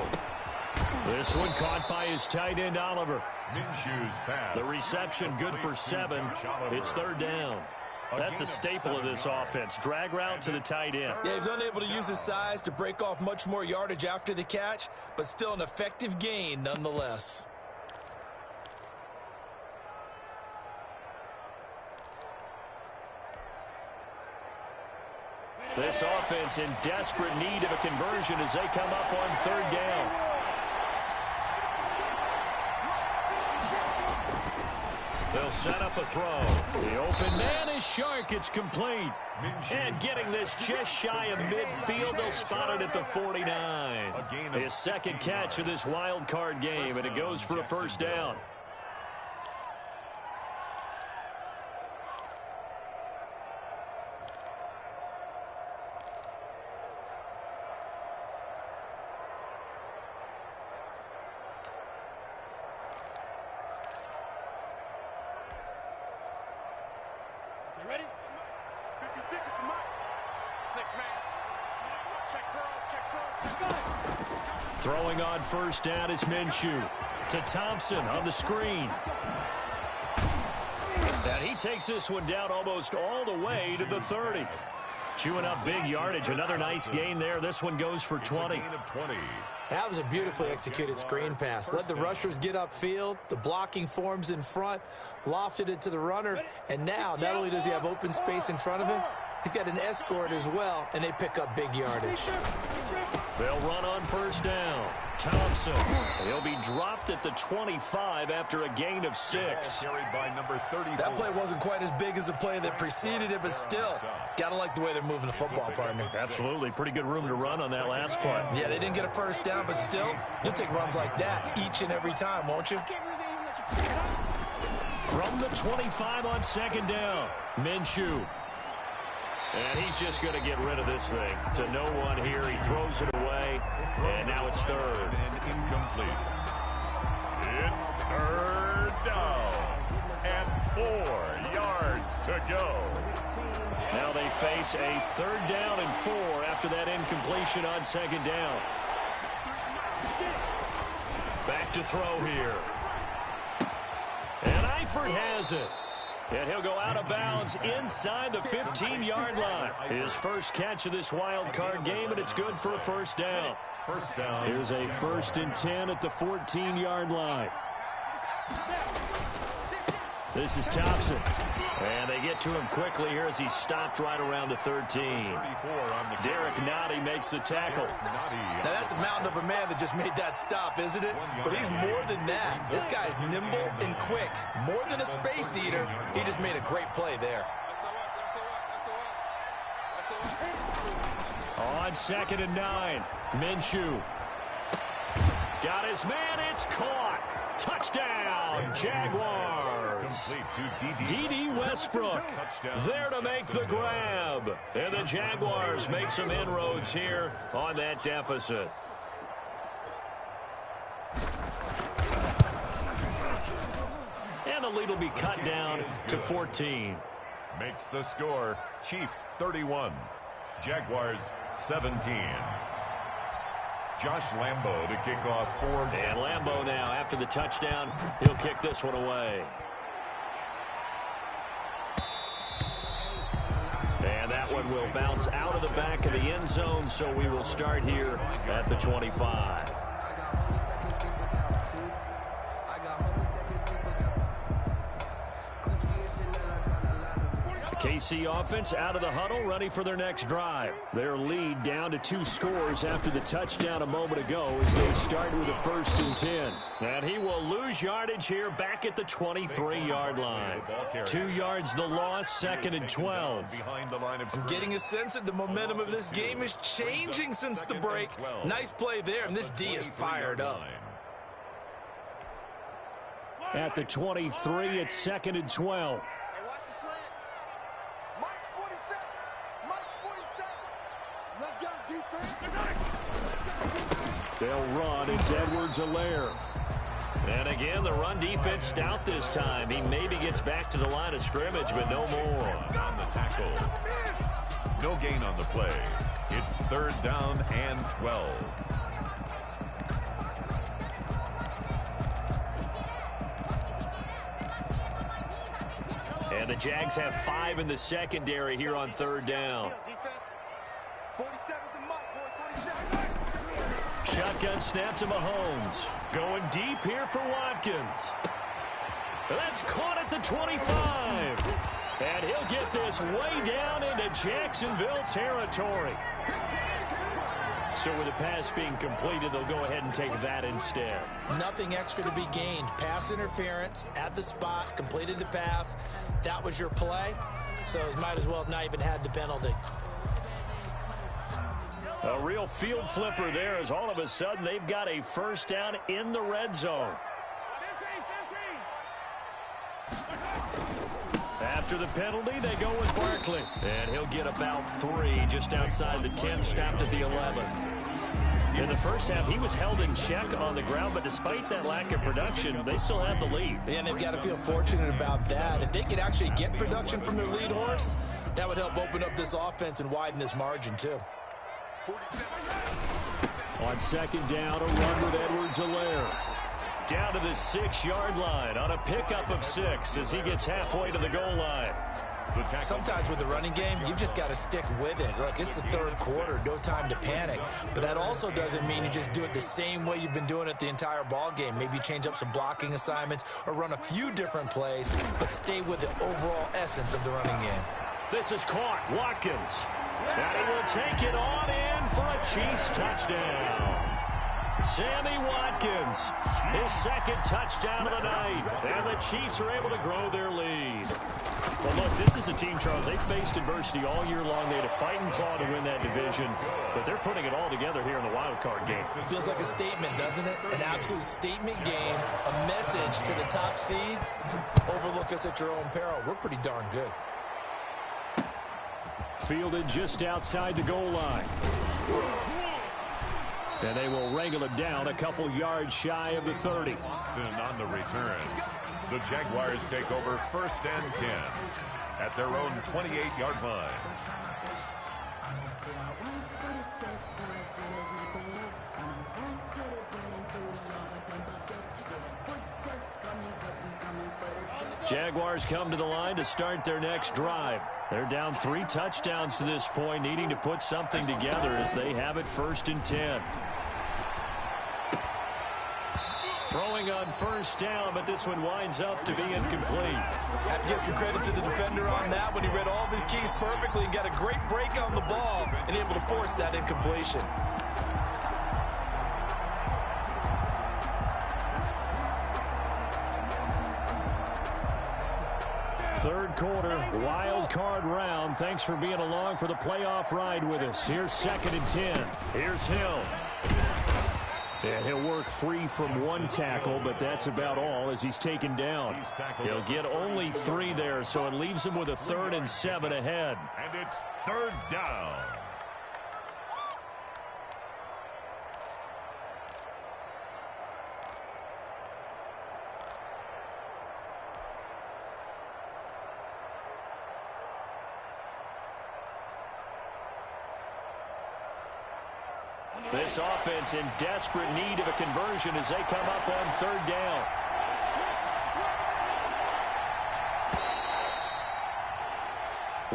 This one caught by his tight end, Oliver. Minshew's pass. The reception good for 7. It's 3rd down. That's a staple of this offense. Drag route to the tight end. Yeah, he was unable to use his size to break off much more yardage after the catch, but still an effective gain nonetheless. This offense in desperate need of a conversion as they come up on 3rd down. They'll set up a throw. The open man is Shark. It's complete. And getting this just shy of midfield, they'll spot it at the 49. His 2nd catch of this wild card game, and it goes for a 1st down. Ready? 56 is the mark. 6 man. Check curls, check curls. Throwing on 1st down is Minshew. To Thompson on the screen. And he takes this one down almost all the way to the 30. Chewing up big yardage. Another nice gain there. This one goes for 20. That was a beautifully executed screen pass. Let the rushers get upfield. The blocking forms in front. Lofted it to the runner. And now, not only does he have open space in front of him, he's got an escort as well, and they pick up big yardage. They'll run on 1st down. Thompson. He'll be dropped at the 25 after a gain of 6. By number 34. That play wasn't quite as big as the play that preceded it, but still, got to like the way they're moving the football, partner. Absolutely. Pretty good room to run on that last play. Yeah, they didn't get a 1st down, but still, you'll take runs like that each and every time, won't you? From the 25 on 2nd down, Minshew. And he's just going to get rid of this thing. To no one here. He throws it away. And now it's 3rd. And incomplete. It's 3rd down. And 4 yards to go. Now they face a 3rd down and 4 after that incompletion on 2nd down. Back to throw here. And Eifert has it. And he'll go out of bounds inside the 15-yard line. His first catch of this wild card game, and it's good for a 1st down. Here's a 1st and 10 at the 14-yard line. This is Thompson. And they get to him quickly here as he stopped right around the 13. Derek Nottie makes the tackle. Now that's a mountain of a man that just made that stop, isn't it? But he's more than that. This guy's nimble and quick. More than a space eater. He just made a great play there. On 2nd and 9, Minshew. Got his man, it's caught. Touchdown, Jaguars. D.D. Westbrook there to make the grab. And the Jaguars make some inroads here on that deficit. And the lead will be cut down to 14. Makes the score Chiefs 31, Jaguars 17. Josh Lambo to kick off 4. And Lambo now, after the touchdown, he'll kick this one away. And that one will bounce out of the back of the end zone, so we will start here at the 25. KC offense out of the huddle, ready for their next drive. Their lead down to 2 scores after the touchdown a moment ago as they start with a 1st and 10. And he will lose yardage here back at the 23-yard line. 2 yards the loss, 2nd and 12. I'm getting a sense that the momentum of this game is changing since the break. Nice play there, and this D is fired up. At the 23, it's 2nd and 12. They'll run. It's Edwards-Helaire. And again, the run defense stout this time. He maybe gets back to the line of scrimmage, but no more. On the tackle. No gain on the play. It's 3rd down and 12. And the Jags have 5 in the secondary here on 3rd down. Shotgun snap to Mahomes. Going deep here for Watkins. That's caught at the 25. And he'll get this way down into Jacksonville territory. So with the pass being completed, they'll go ahead and take that instead. Nothing extra to be gained. Pass interference at the spot, completed the pass. That was your play. So it might as well have not even had the penalty. A real field flipper there as all of a sudden they've got a 1st down in the red zone. After the penalty, they go with Barkley. And he'll get about 3 just outside the 10, stopped at the 11. In the first half, he was held in check on the ground, but despite that lack of production, they still have the lead. And they've got to feel fortunate about that. If they could actually get production from their lead horse, that would help open up this offense and widen this margin, too. On 2nd down, a run with Edwards-Helaire. Down to the 6-yard line on a pickup of 6 as he gets halfway to the goal line. Sometimes with the running game, you've just got to stick with it. Look, it's the 3rd quarter, no time to panic. But that also doesn't mean you just do it the same way you've been doing it the entire ball game. Maybe change up some blocking assignments or run a few different plays, but stay with the overall essence of the running game. This is caught. Watkins. And he will take it on in for a Chiefs touchdown. Sammy Watkins, his 2nd touchdown of the night. And the Chiefs are able to grow their lead. Well, look, this is a team, Charles. They faced adversity all year long. They had to fight and claw to win that division. But they're putting it all together here in the wild card game. Feels like a statement, doesn't it? An absolute statement game. A message to the top seeds. Overlook us at your own peril. We're pretty darn good. Fielded just outside the goal line. And they will wrangle him down a couple yards shy of the 30. Boston on the return. The Jaguars take over 1st and 10 at their own 28-yard line. Jaguars come to the line to start their next drive. They're down 3 touchdowns to this point, needing to put something together as they have it 1st and 10. Throwing on 1st down, but this one winds up to be incomplete. Have to give some credit to the defender on that one. He read all of his keys perfectly and got a great break on the ball and able to force that incompletion. Third quarter, wild card round. Thanks for being along for the playoff ride with us. Here's 2nd and 10. Here's Hill. And he'll work free from 1 tackle, but that's about all as he's taken down. He'll get only 3 there, so it leaves him with a 3rd and 7 ahead. And it's 3rd down. This offense in desperate need of a conversion as they come up on 3rd down.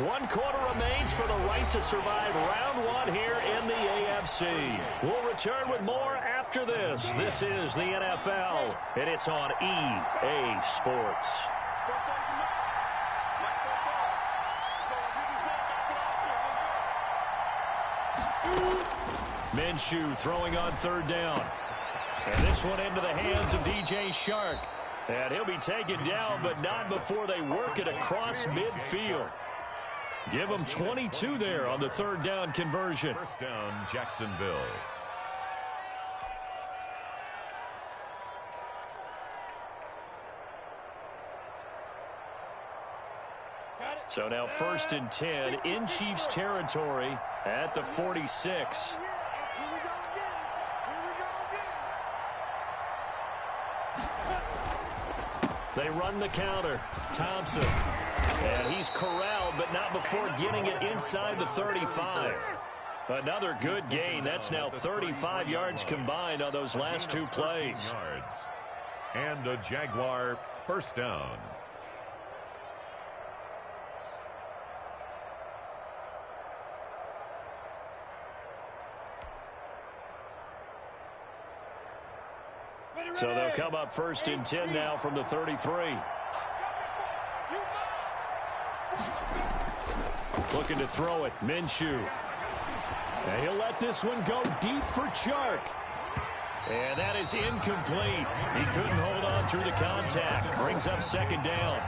One quarter remains for the right to survive round 1 here in the AFC. We'll return with more after this. This is the NFL, and it's on EA Sports. Minshew throwing on 3rd down. And this one into the hands of DJ Shark. And he'll be taken down, but not before they work it across midfield. Give them 22 there on the 3rd down conversion. 1st down, Jacksonville. So now 1st and 10 in Chiefs territory at the 46. They run the counter. Thompson. And he's corralled, but not before getting it inside the 35. Another good gain. That's now 35 yards combined on those last 2 plays. And a Jaguar 1st down. So they'll come up 1st and 10 now from the 33. Looking to throw it. Minshew. And he'll let this one go deep for Chark. And that is incomplete. He couldn't hold on through the contact. Brings up 2nd down.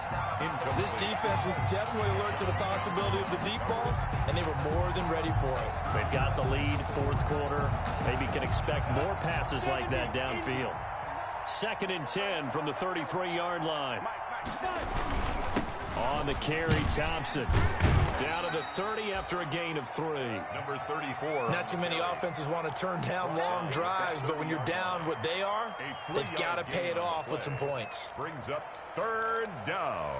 This defense was definitely alert to the possibility of the deep ball, and they were more than ready for it. They've got the lead, 4th quarter. Maybe can expect more passes like that downfield. 2nd and 10 from the 33-yard line. On the carry, Thompson. Down to the 30 after a gain of 3. Number 34. Not too many offenses want to turn down long drives, but when you're down what they are, they've got to pay it off with some points. Brings up 3rd down.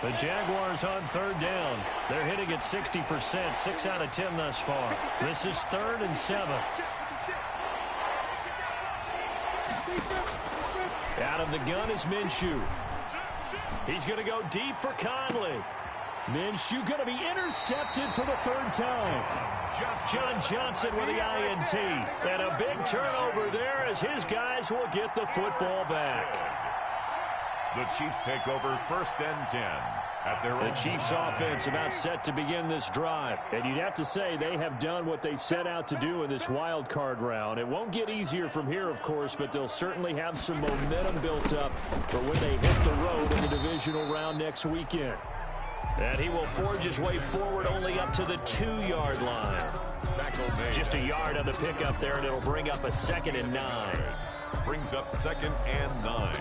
The Jaguars on 3rd down. They're hitting at 60%, 6 out of 10 thus far. This is 3rd and 7. Out of the gun is Minshew. He's going to go deep for Conley. Minshew going to be intercepted for the 3rd time. John Johnson with the INT. And a big turnover there as his guys will get the football back. The Chiefs take over 1st and 10 at their own. The Chiefs offense about set to begin this drive. And you'd have to say they have done what they set out to do in this wild card round. It won't get easier from here, of course, but they'll certainly have some momentum built up for when they hit the road in the divisional round next weekend. And he will forge his way forward only up to the 2-yard line. Just a yard on the pickup there, and it'll bring up a 2nd and 9. brings up 2nd and 9.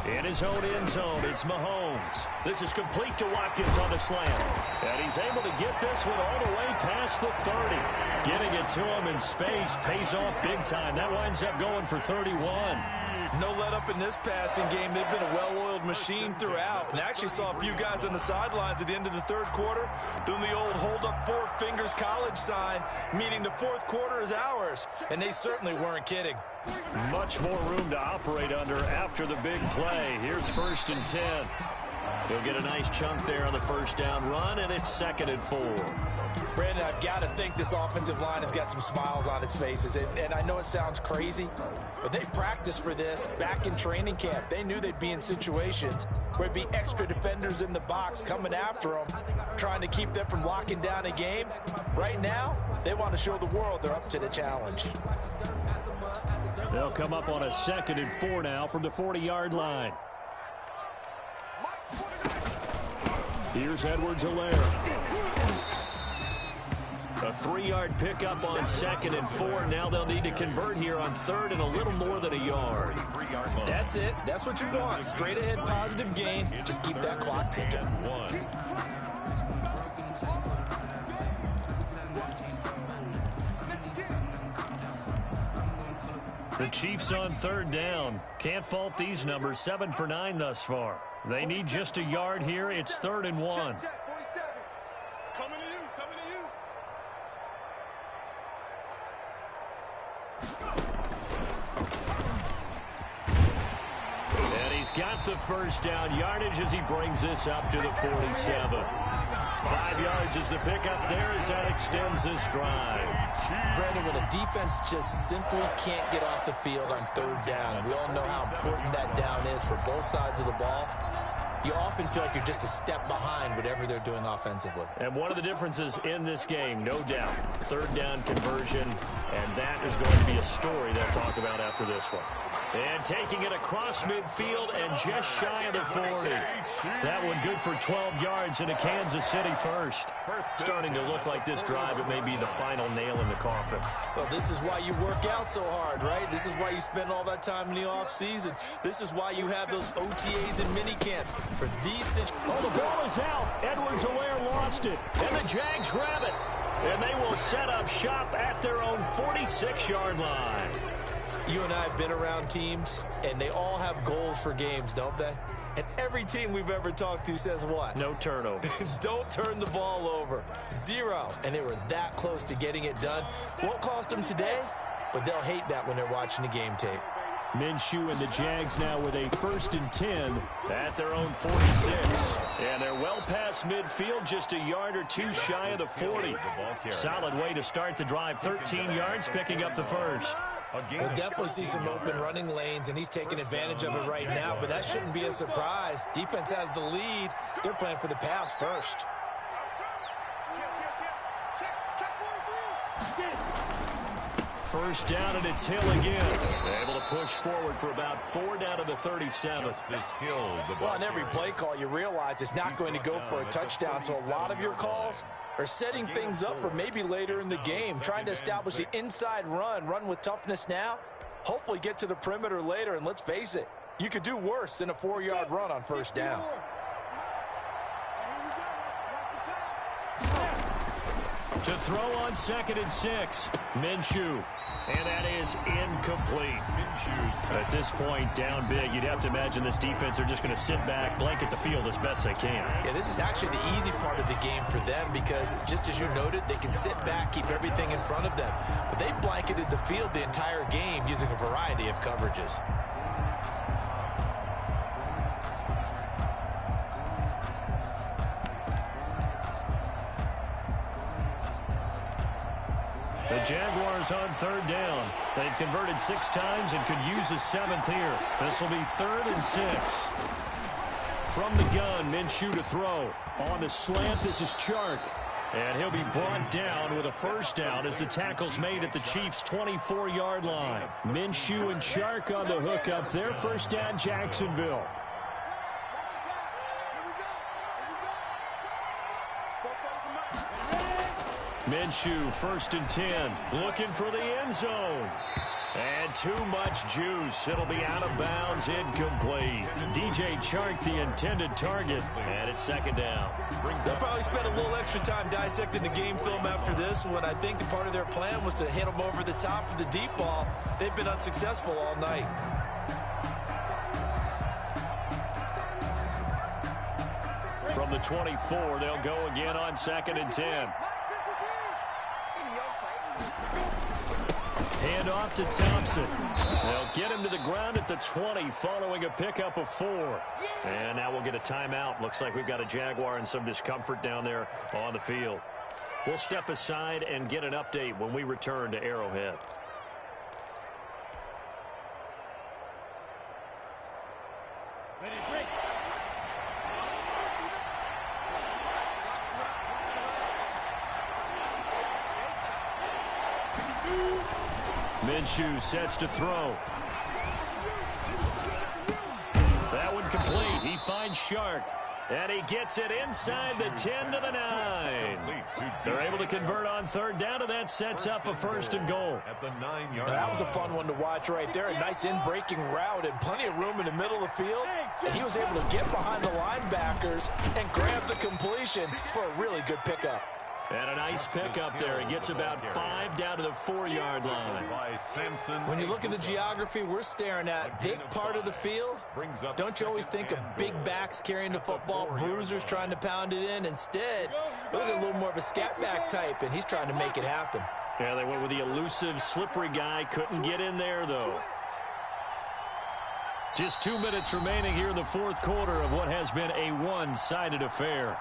In his own end zone, it's Mahomes. This is complete to Watkins on the slant. And he's able to get this one all the way past the 30. Getting it to him in space pays off big time. That winds up going for 31. No let up in this passing game. They've been a well-oiled machine throughout. And actually saw a few guys on the sidelines at the end of the third quarter doing the old hold up 4 fingers college sign, meaning the fourth quarter is ours. And they certainly weren't kidding. Much more room to operate under after the big play. Here's 1st and 10. He'll get a nice chunk there on the first down run, and it's 2nd and 4. Brandon, I've got to think this offensive line has got some smiles on its faces. And I know it sounds crazy, but they practiced for this back in training camp. They knew they'd be in situations where it'd be extra defenders in the box coming after them, trying to keep them from locking down a game. Right now, they want to show the world they're up to the challenge. They'll come up on a 2nd and 4 now from the 40-yard line. Here's Edwards-Helaire. A 3-yard pickup on 2nd and 4. Now they'll need to convert here on 3rd and a little more than a yard. That's it. That's what you want. Straight ahead positive gain. Just keep that clock ticking. The Chiefs on 3rd down. Can't fault these numbers. 7 for 9 thus far. They need just a yard here. It's 3rd and 1. Check, 47. Coming to you, coming to you. And he's got the first down yardage as he brings this up to the 47. 5 yards is the pickup there as that extends this drive. Brandon, when a defense just simply can't get off the field on 3rd down, and we all know how important that down is for both sides of the ball, you often feel like you're just a step behind whatever they're doing offensively. And one of the differences in this game, no doubt, 3rd down conversion, and that is going to be a story they'll talk about after this one. And taking it across midfield and just shy of the 40. That one good for 12 yards into Kansas City first. Starting to look like this drive, it may be the final nail in the coffin. Well, this is why you work out so hard, right? This is why you spend all that time in the offseason. This is why you have those OTAs and minicamps. For these situations. Oh, the ball is out. Edwards-Helaire lost it. And the Jags grab it. And they will set up shop at their own 46-yard line. You and I have been around teams, and they all have goals for games, don't they? And every team we've ever talked to says what? No turnover. Don't turn the ball over. 0. And they were that close to getting it done. Won't cost them today, but they'll hate that when they're watching the game tape. Minshew and the Jags now with a 1st and 10 at their own 46. And they're well past midfield, just a yard or 2 shy of the 40. Solid way to start the drive. 13 yards, picking up the first. We'll definitely see some open running lanes, and he's taking advantage of it right now, but that shouldn't be a surprise. Defense has the lead. They're playing for the pass first. First down, and it's Hill again. Able to push forward for about 4 down to the 37. Well, on every play call, you realize it's not going to go for a touchdown, so a lot of your calls are setting things up for maybe later in the game, trying to establish the inside run with toughness now, hopefully get to the perimeter later, and let's face it, you could do worse than a 4-yard run on first down. To throw on 2nd and 6, Minshew. And that is incomplete. At this point, down big, you'd have to imagine this defense are just going to sit back, blanket the field as best they can. Yeah, this is actually the easy part of the game for them because, just as you noted, they can sit back, keep everything in front of them. But they've blanketed the field the entire game using a variety of coverages. The Jaguars on 3rd down. They've converted 6 times and could use a 7th here. This will be 3rd and 6. From the gun, Minshew to throw. On the slant, this is Chark. And he'll be brought down with a first down as the tackle's made at the Chiefs' 24-yard line. Minshew and Chark on the hook up there. First down, Jacksonville. Minshew, 1st and 10, looking for the end zone. And too much juice. It'll be out of bounds, incomplete. DJ Chark, the intended target, and it's 2nd down. They'll probably spend a little extra time dissecting the game film after this one. I think the part of their plan was to hit them over the top of the deep ball. They've been unsuccessful all night. From the 24, they'll go again on 2nd and 10. Hand off to Thompson. They'll get him to the ground at the 20 following a pickup of 4. And now we'll get a timeout. Looks like we've got a Jaguar and some discomfort down there on the field. We'll step aside and get an update when we return to Arrowhead. Minshew sets to throw. That one complete. He finds Chark. And he gets it inside the 10 to the 9. They're able to convert on 3rd down, and that sets up a 1st and goal. At the 9-yard That was a fun one to watch right there. A nice in-breaking route and plenty of room in the middle of the field. And he was able to get behind the linebackers and grab the completion for a really good pickup. And a nice pickup there. He gets about 5 down to the 4-yard line. When you look at the geography we're staring at, this part of the field, don't you always think of big backs carrying the football, bruisers trying to pound it in? Instead, we look at a little more of a scat back type, and he's trying to make it happen. Yeah, they went with the elusive, slippery guy. Couldn't get in there, though. Just 2 minutes remaining here in the 4th quarter of what has been a one-sided affair.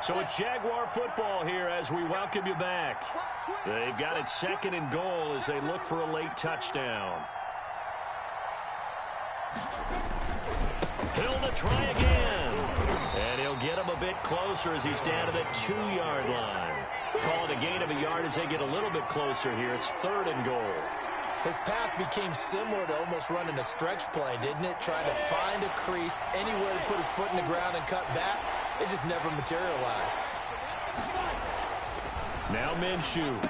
So it's Jaguar football here as we welcome you back. They've got it 2nd and goal as they look for a late touchdown. Hill to try again. And he'll get him a bit closer as he's down to the 2-yard line. Call it a gain of a yard as they get a little bit closer here. It's 3rd and goal. His path became similar to almost running a stretch play, didn't it? Trying to find a crease, anywhere to put his foot in the ground and cut back. It just never materialized. Now Minshew.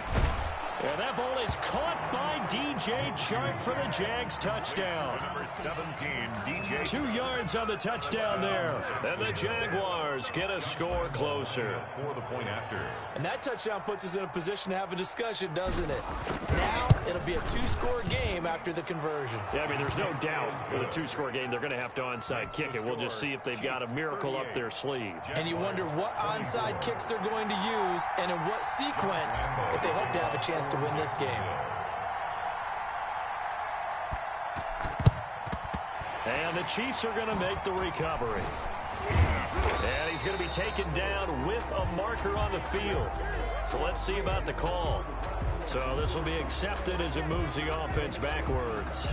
And that ball is caught by DJ Chark for the Jags touchdown. Number 17, DJ. 2 yards on the touchdown there. And the Jaguars get a score closer. For the point after. And that touchdown puts us in a position to have a discussion, doesn't it? Now it'll be a 2-score game after the conversion. Yeah, I mean, there's no doubt with a 2-score game, they're going to have to onside kick it. We'll just see if they've got a miracle up their sleeve. And you wonder what onside kicks they're going to use and in what sequence if they hope to have a chance to win this game. And the Chiefs are going to make the recovery. And he's going to be taken down with a marker on the field. So let's see about the call. So this will be accepted as it moves the offense backwards.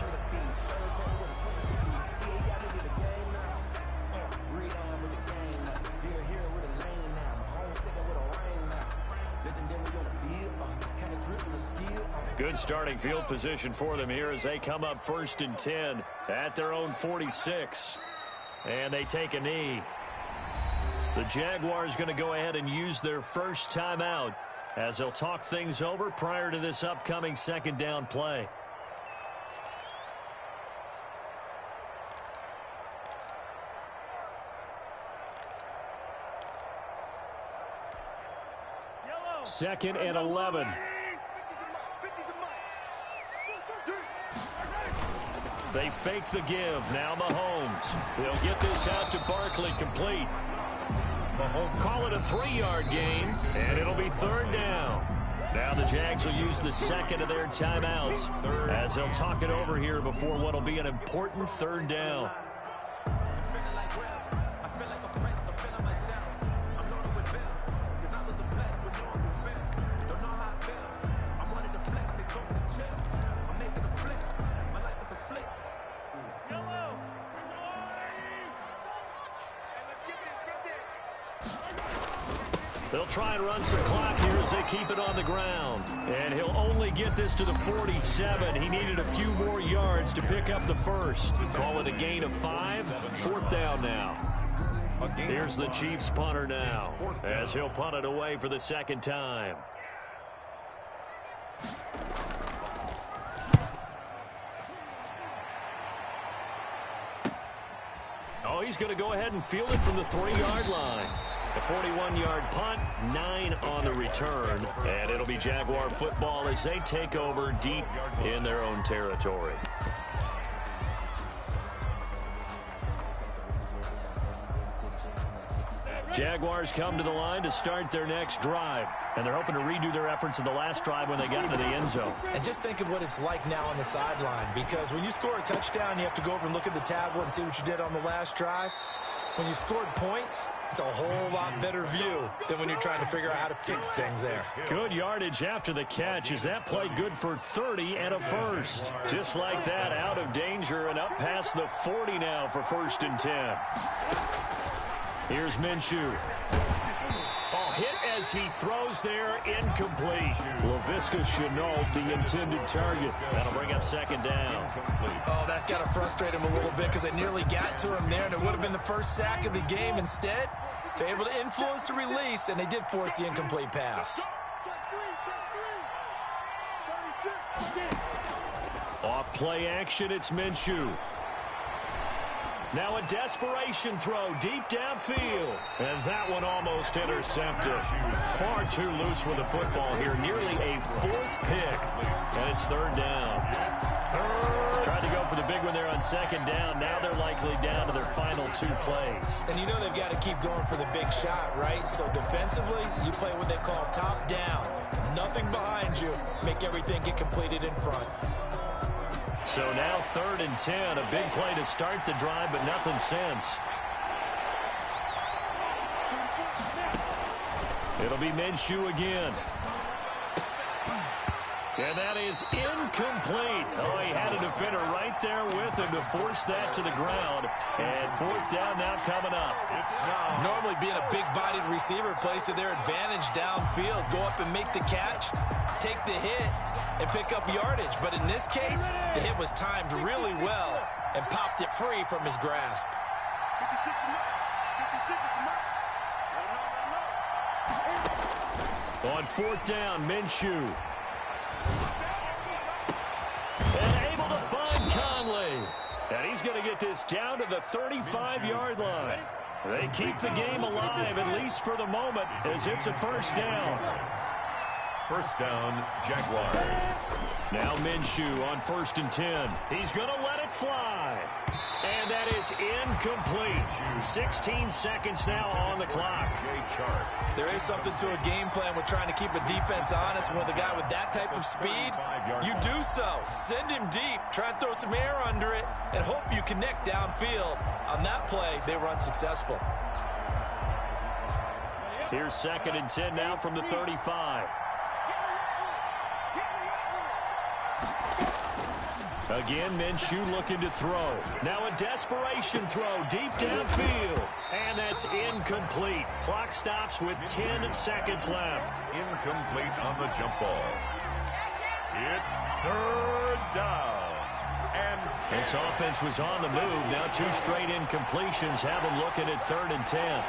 Good starting field position for them here as they come up 1st and 10 at their own 46. And they take a knee. The Jaguars going to go ahead and use their first timeout as they'll talk things over prior to this upcoming 2nd down play. Yellow. 2nd and 11. They fake the give. Now Mahomes. They'll get this out to Barkley complete. Mahomes call it a 3-yard gain, and it'll be 3rd down. Now the Jags will use the 2nd of their timeouts as they'll talk it over here before what will be an important 3rd down. They'll try and run some clock here as they keep it on the ground. And he'll only get this to the 47. He needed a few more yards to pick up the first. Call it a gain of 5. 4th down now. Here's the Chiefs punter now, as he'll punt it away for the second time. Oh, he's going to go ahead and field it from the 3-yard line. The 41-yard punt, 9 on the return, and it'll be Jaguar football as they take over deep in their own territory. Jaguars come to the line to start their next drive, and they're hoping to redo their efforts in the last drive when they got into the end zone. And just think of what it's like now on the sideline, because when you score a touchdown, you have to go over and look at the tablet and see what you did on the last drive. When you scored points, it's a whole lot better view than when you're trying to figure out how to fix things there. Good yardage after the catch as that played good for 30 and a first. Just like that, out of danger and up past the 40 now for 1st and 10. Here's Minshew. Oh, hit as he throws there, incomplete. Laviska Shenault, the intended target. That'll bring up 2nd down. Oh, that's got to frustrate him a little bit because they nearly got to him there, and it would have been the first sack of the game. Instead, they're able to influence the release, and they did force the incomplete pass. Off play action, it's Minshew. Now a desperation throw deep downfield. And that one almost intercepted. Far too loose with the football here. Nearly a 4th pick. And it's 3rd down. Tried to go for the big one there on 2nd down. Now they're likely down to their final 2 plays. And you know they've got to keep going for the big shot, right? So defensively, you play what they call top down. Nothing behind you. Make everything get completed in front. So now 3rd and 10, a big play to start the drive, but nothing since. It'll be Minshew again. And that is incomplete. Oh, he had a defender right there with him to force that to the ground. And 4th down now coming up. Normally being a big-bodied receiver plays to their advantage downfield. Go up and make the catch, take the hit, and pick up yardage. But in this case, the hit was timed really well and popped it free from his grasp. On 4th down, Minshew. And able to find Conley. And he's going to get this down to the 35-yard line. They keep the game alive, at least for the moment, as it's a 1st down. 1st down, Jaguars. Now Minshew on 1st and 10. He's going to let it fly. And that is incomplete. 16 seconds now on the clock. There is something to a game plan with trying to keep a defense honest. With a guy with that type of speed, you do so. Send him deep. Try and throw some air under it and hope you connect downfield. On that play, they were unsuccessful. Here's 2nd and 10 now from the 35. Again, Minshew looking to throw. Now a desperation throw deep downfield. And that's incomplete. Clock stops with 10 seconds left. Incomplete on the jump ball. It's 3rd down. And this offense was on the move. Now 2 straight incompletions have them looking at 3rd and 10.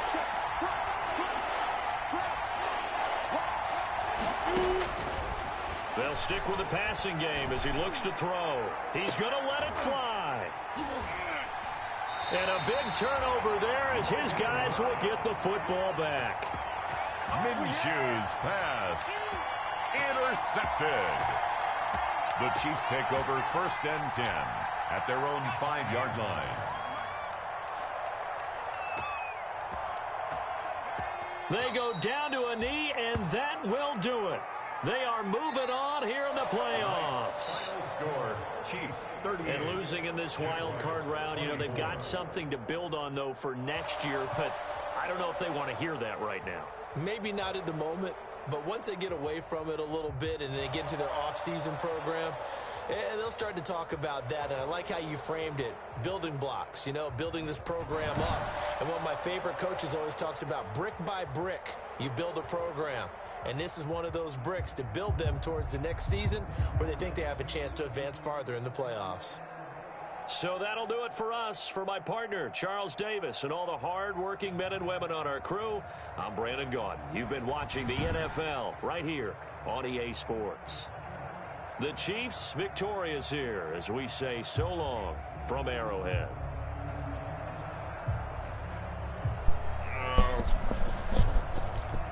They'll stick with the passing game as he looks to throw. He's going to let it fly. And a big turnover there as his guys will get the football back. Minshew's pass intercepted. The Chiefs take over 1st and 10 at their own 5-yard line. They go down to a knee, and that will do it. They are moving on here in the playoffs. Final score, Chiefs 38. And losing in this wild card round, you know, they've got something to build on, though, for next year. But I don't know if they want to hear that right now. Maybe not at the moment, but once they get away from it a little bit and they get into their off-season program, And they'll start to talk about that, and I like how you framed it. Building blocks, you know, building this program up. And one of my favorite coaches always talks about brick by brick, you build a program. And this is one of those bricks to build them towards the next season where they think they have a chance to advance farther in the playoffs. So that'll do it for us. For my partner, Charles Davis, and all the hard-working men and women on our crew, I'm Brandon Gaudin. You've been watching the NFL right here on EA Sports. The Chiefs victorious here as we say so long from Arrowhead.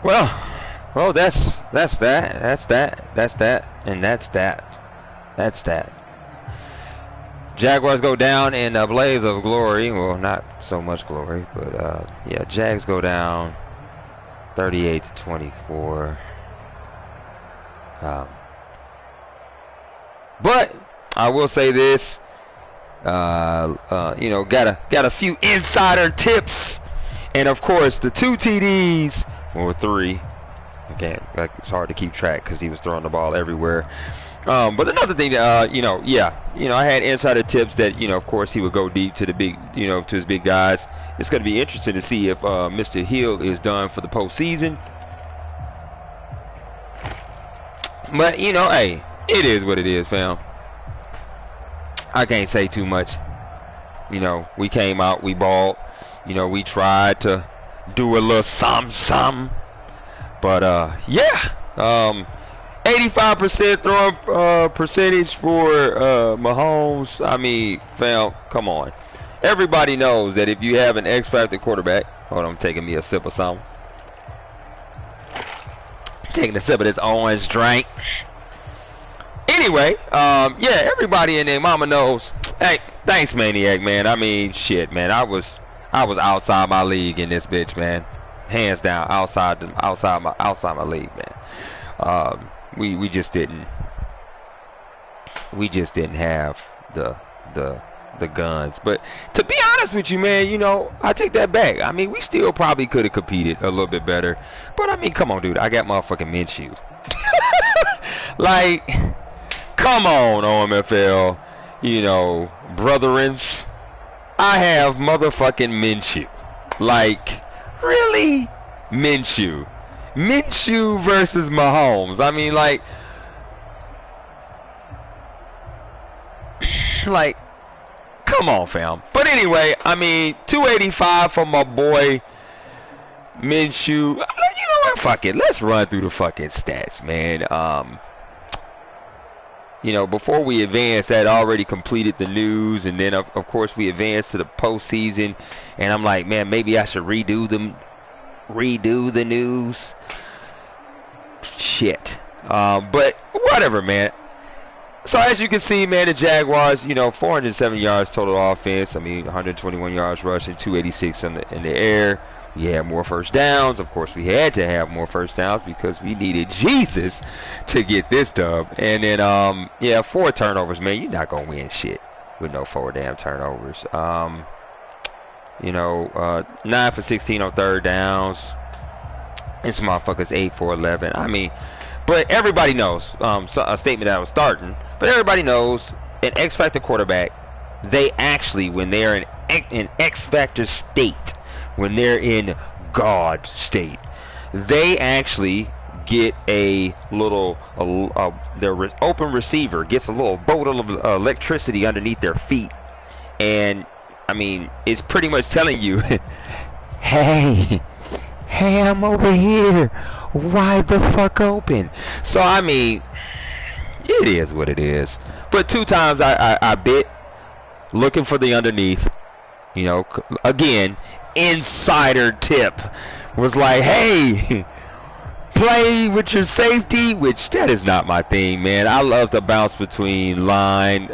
Well, that's that. Jaguars go down in a blaze of glory. Well, not so much glory, but yeah, Jags go down 38-24. But I will say this, you know, got a few insider tips, and of course the 2 TDs or 3. Again, like, it's hard to keep track because he was throwing the ball everywhere. But another thing, you know, I had insider tips that, you know, of course he would go deep to the big, you know, to his big guys. It's going to be interesting to see if Mr. Hill is done for the postseason. But, you know, hey, it is what it is, fam. I can't say too much. You know, we came out, we balled. You know, we tried to do a little something. But, yeah. 85% throwing percentage for Mahomes. I mean, fam, come on. Everybody knows that if you have an X-Factor quarterback. Hold on, I'm taking me a sip of something. Taking a sip of this orange drink. Anyway, yeah, everybody in there, mama knows. Hey, thanks, Maniac, man. I mean, shit, man. I was outside my league in this bitch, man. Hands down, outside my league, man. We just didn't have the guns. But to be honest with you, man, you know, I take that back. I mean, we still probably could have competed a little bit better. But I mean, come on, dude. I got motherfucking Minshew. Like, come on, OMFL. You know, brotherins. I have motherfucking Minshew. Like, really? Minshew versus Mahomes. I mean, like, come on, fam. But anyway, I mean, 285 for my boy Minshew. You know what? Fuck it. Let's run through the fucking stats, man. You know, before we advance, that already completed the news, and then of course we advanced to the postseason. And I'm like, man, maybe I should redo the news. Shit. But whatever, man. So as you can see, man, the Jaguars, you know, 407 yards total offense. I mean, 121 yards rushing, 286 in the air. We had more first downs. Of course, we had to have more first downs because we needed Jesus to get this dub. And then, yeah, 4 turnovers, man. You're not gonna win shit with no 4 damn turnovers. You know, 9 for 16 on third downs. This motherfucker's 8 for 11. I mean, but everybody knows, so a statement that I was starting, but everybody knows an X-Factor quarterback, they actually, when they're in X-Factor state, when they're in God state, they actually get a little, their open receiver gets a little bolt of electricity underneath their feet. And, I mean, it's pretty much telling you, hey, I'm over here. Wide the fuck open. So, I mean, it is what it is. But 2 times I bit, looking for the underneath. You know, again, insider tip was like, hey, play with your safety, which that is not my thing, man. I love to bounce between D-line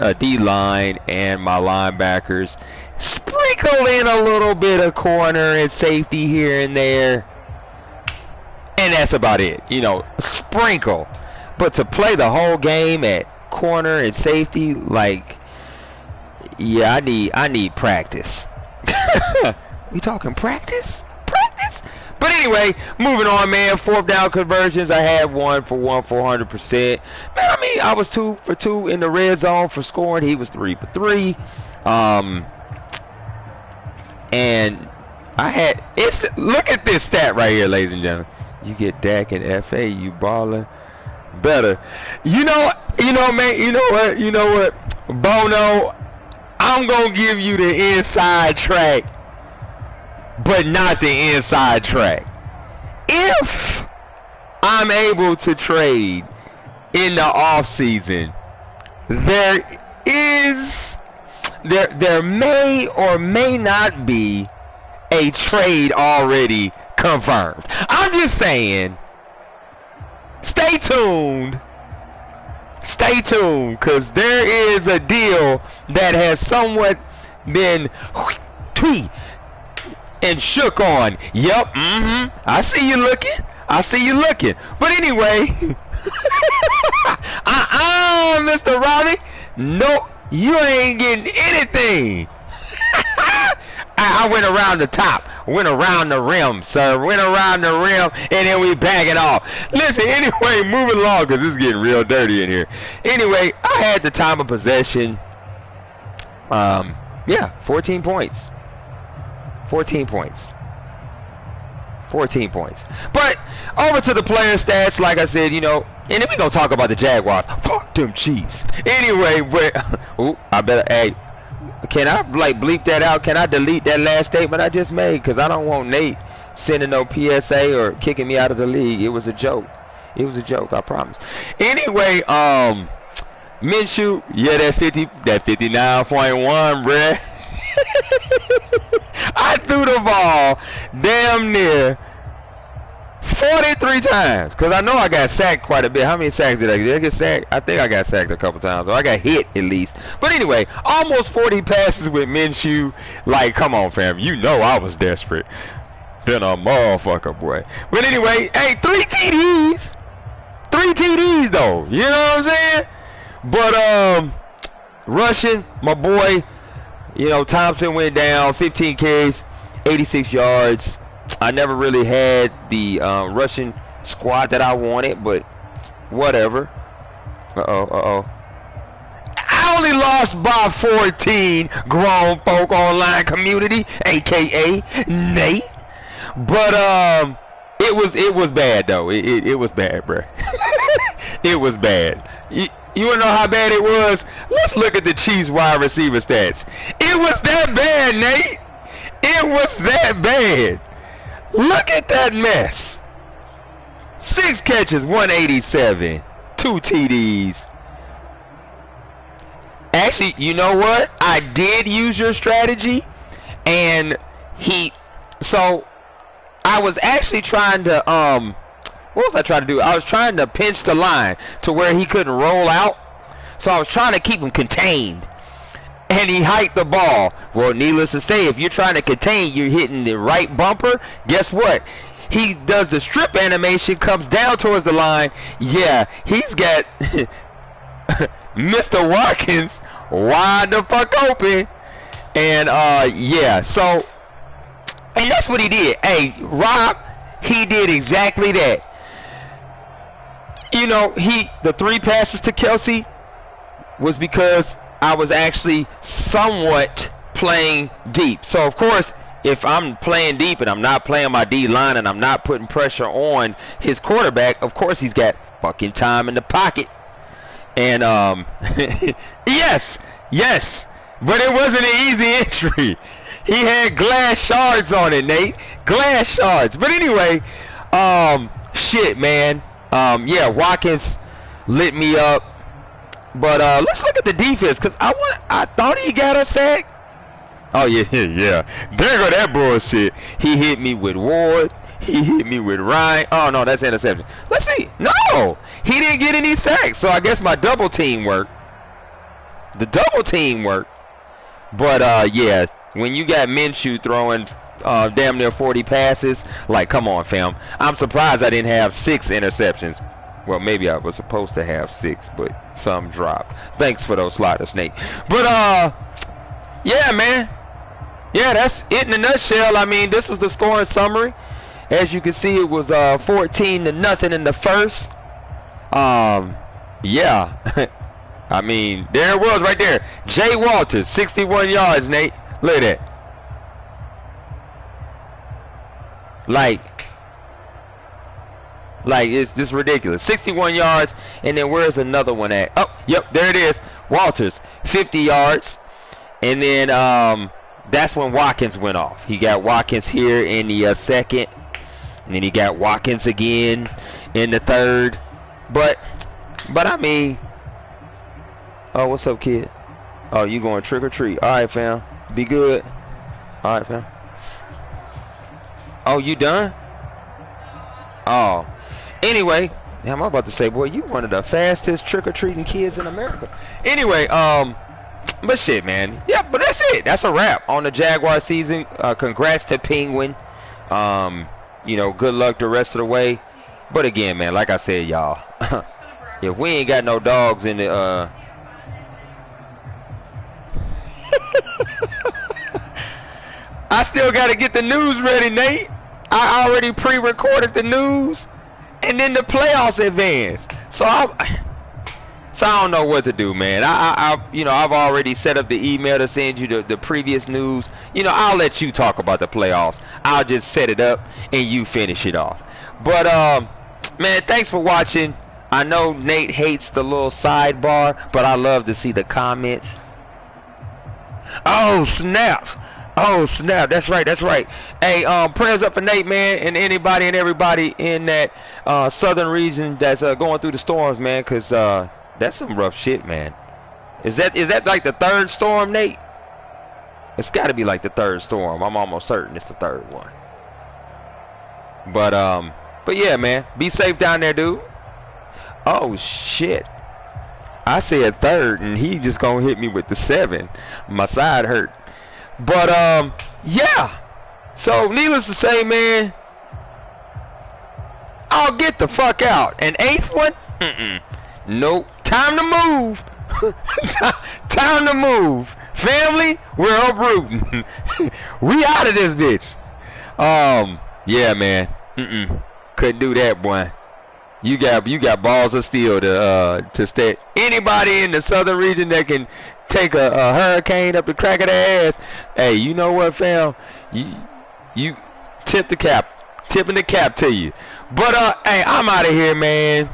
and my linebackers. Sprinkle in a little bit of corner and safety here and there. And that's about it. You know, sprinkle. But to play the whole game at corner and safety, like, yeah, I need practice. We talking practice? Practice? But anyway, moving on, man. 4th down conversions. I had 1 for 100%. Man, I mean, I was 2 for 2 in the red zone for scoring. He was 3 for 3. And I had look at this stat right here, ladies and gentlemen. You get Dak and FA, you ballin' better. You know, man. You know what, Bono. I'm gonna give you the inside track, but not the inside track. If I'm able to trade in the off season, there may or may not be a trade already confirmed. I'm just saying, stay tuned. Stay tuned, because there is a deal that has somewhat been tweet and shook on. Yep, I see you looking. I see you looking. But anyway, Mr. Robbie, no, you ain't getting anything. I went around the top, went around the rim, sir, went around the rim, and then we back it off. Listen, anyway, moving along, because it's getting real dirty in here. Anyway, I had the time of possession. Yeah, 14 points. 14 points. 14 points. But over to the player stats, like I said, you know, and then we're going to talk about the Jaguars. Fuck them Chiefs. Anyway, but, I better, hey, can I, like, bleep that out? Can I delete that last statement I just made? Because I don't want Nate sending no PSA or kicking me out of the league. It was a joke. It was a joke, I promise. Anyway, Minshew, yeah, that 59.1, bruh. I threw the ball damn near 43 times, because I know I got sacked quite a bit. How many sacks did I get sacked? I think I got sacked a couple times, or I got hit at least. But anyway, almost 40 passes with Minshew. Like, come on, fam. You know I was desperate. Been a motherfucker, boy. But anyway, hey, 3 TDs. 3 TDs, though. You know what I'm saying? But, rushing, my boy, you know, Thompson went down, 15 carries, 86 yards. I never really had the rushing squad that I wanted, but whatever. I only lost by 14, grown folk online community, aka Nate. But it was bad though. It was bad, bro. It was bad. You wanna know how bad it was? Let's look at the Chiefs wide receiver stats. It was that bad, Nate. It was that bad. Look at that mess. 6 catches, 187, 2 TDs. Actually, you know what? I did use your strategy, and so I was actually trying to what was I trying to do? I was trying to pinch the line to where he couldn't roll out. So I was trying to keep him contained. And he hiked the ball. Well, needless to say, if you're trying to contain, you're hitting the right bumper. Guess what? He does the strip animation, comes down towards the line. Yeah, he's got Mr. Watkins wide the fuck open. And, yeah, so, and that's what he did. Hey, Rob, he did exactly that. You know, the 3 passes to Kelsey was because I was actually somewhat playing deep. So, of course, if I'm playing deep and I'm not playing my D-line and I'm not putting pressure on his quarterback, of course he's got fucking time in the pocket. And, yes, but it wasn't an easy entry. He had glass shards on it, Nate. Glass shards. But anyway, shit, man. Yeah, Watkins lit me up. But let's look at the defense, because I thought he got a sack. Oh, yeah. There go that bullshit. He hit me with Ward. He hit me with Ryan. Oh, no, that's interception. Let's see. No, he didn't get any sacks. So I guess my double team worked. The double team worked. But, yeah, when you got Minshew throwing damn near 40 passes, like, come on, fam. I'm surprised I didn't have 6 interceptions. Well, maybe I was supposed to have 6, but some dropped. Thanks for those sliders, Snake. But, yeah, man. Yeah, that's it in a nutshell. I mean, this was the scoring summary. As you can see, it was 14-0 in the first. Yeah. I mean, there it was right there. Jay Walters, 61 yards, Nate. Look at that. Like it's just ridiculous. 61 yards, and then where's another one at? Oh, yep, there it is. Walters, 50 yards. And then that's when Watkins went off. He got Watkins here in the second. And then he got Watkins again in the third. But I mean, oh, what's up, kid? Oh, you going trick or treat? All right, fam. Be good. All right, fam. Oh, you done? Oh. Anyway, I'm about to say, boy, you one of the fastest trick-or-treating kids in America. Anyway, but shit, man. Yeah, but that's it. That's a wrap on the Jaguar season. Congrats to Penguin. You know, good luck the rest of the way. But again, man, like I said, y'all, if we ain't got no dogs in the I still got to get the news ready, Nate. I already pre-recorded the news, and then the playoffs advance. So I don't know what to do, man. You know, I've already set up the email to send you the previous news. You know, I'll let you talk about the playoffs. I'll just set it up and you finish it off. But man, thanks for watching. I know Nate hates the little sidebar, but I love to see the comments. Oh snap! Oh snap! That's right. That's right. Hey, prayers up for Nate, man, and anybody and everybody in that southern region that's going through the storms, man, because that's some rough shit, man. Is that like the third storm, Nate? It's got to be like the third storm. I'm almost certain it's the third one. But yeah, man, be safe down there, dude. Oh shit! I said third, and he just gonna hit me with the 7. My side hurt. But yeah. So needless to say, man, I'll get the fuck out. An 8th one? Nope. Time to move. Time to move. Family, we're uprooting. We out of this bitch. Yeah, man. Couldn't do that, boy. You got balls of steel to stay. Anybody in the southern region that can take a hurricane up the crack of their ass, hey, you know what, fam? You tipping the cap to you. But hey, I'm out of here, man.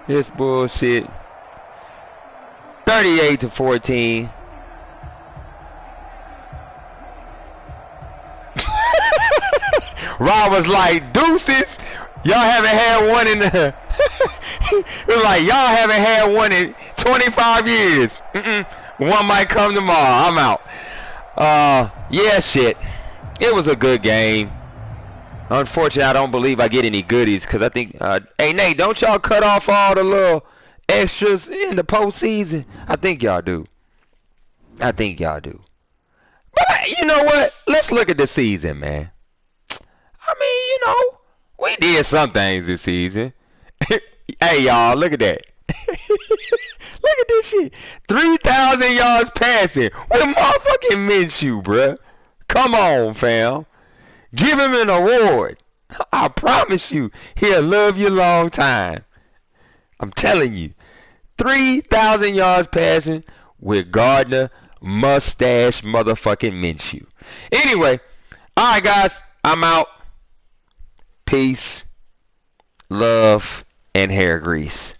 This bullshit. 38-14. Rob was like, deuces. Y'all haven't had one in the it was like, y'all haven't had one in 25 years. One might come tomorrow. I'm out. Yeah, shit. It was a good game. Unfortunately, I don't believe I get any goodies because I think hey, Nate, don't y'all cut off all the little extras in the postseason? I think y'all do. I think y'all do. But you know what? Let's look at the season, man. I mean, you know, we did some things this season. Hey, y'all, look at that. Look at this shit. 3,000 yards passing with motherfucking Minshew, bruh. Come on, fam. Give him an award. I promise you, he'll love you a long time. I'm telling you. 3,000 yards passing with Gardner mustache motherfucking Minshew. Anyway, all right, guys, I'm out. Peace, love, and hair grease.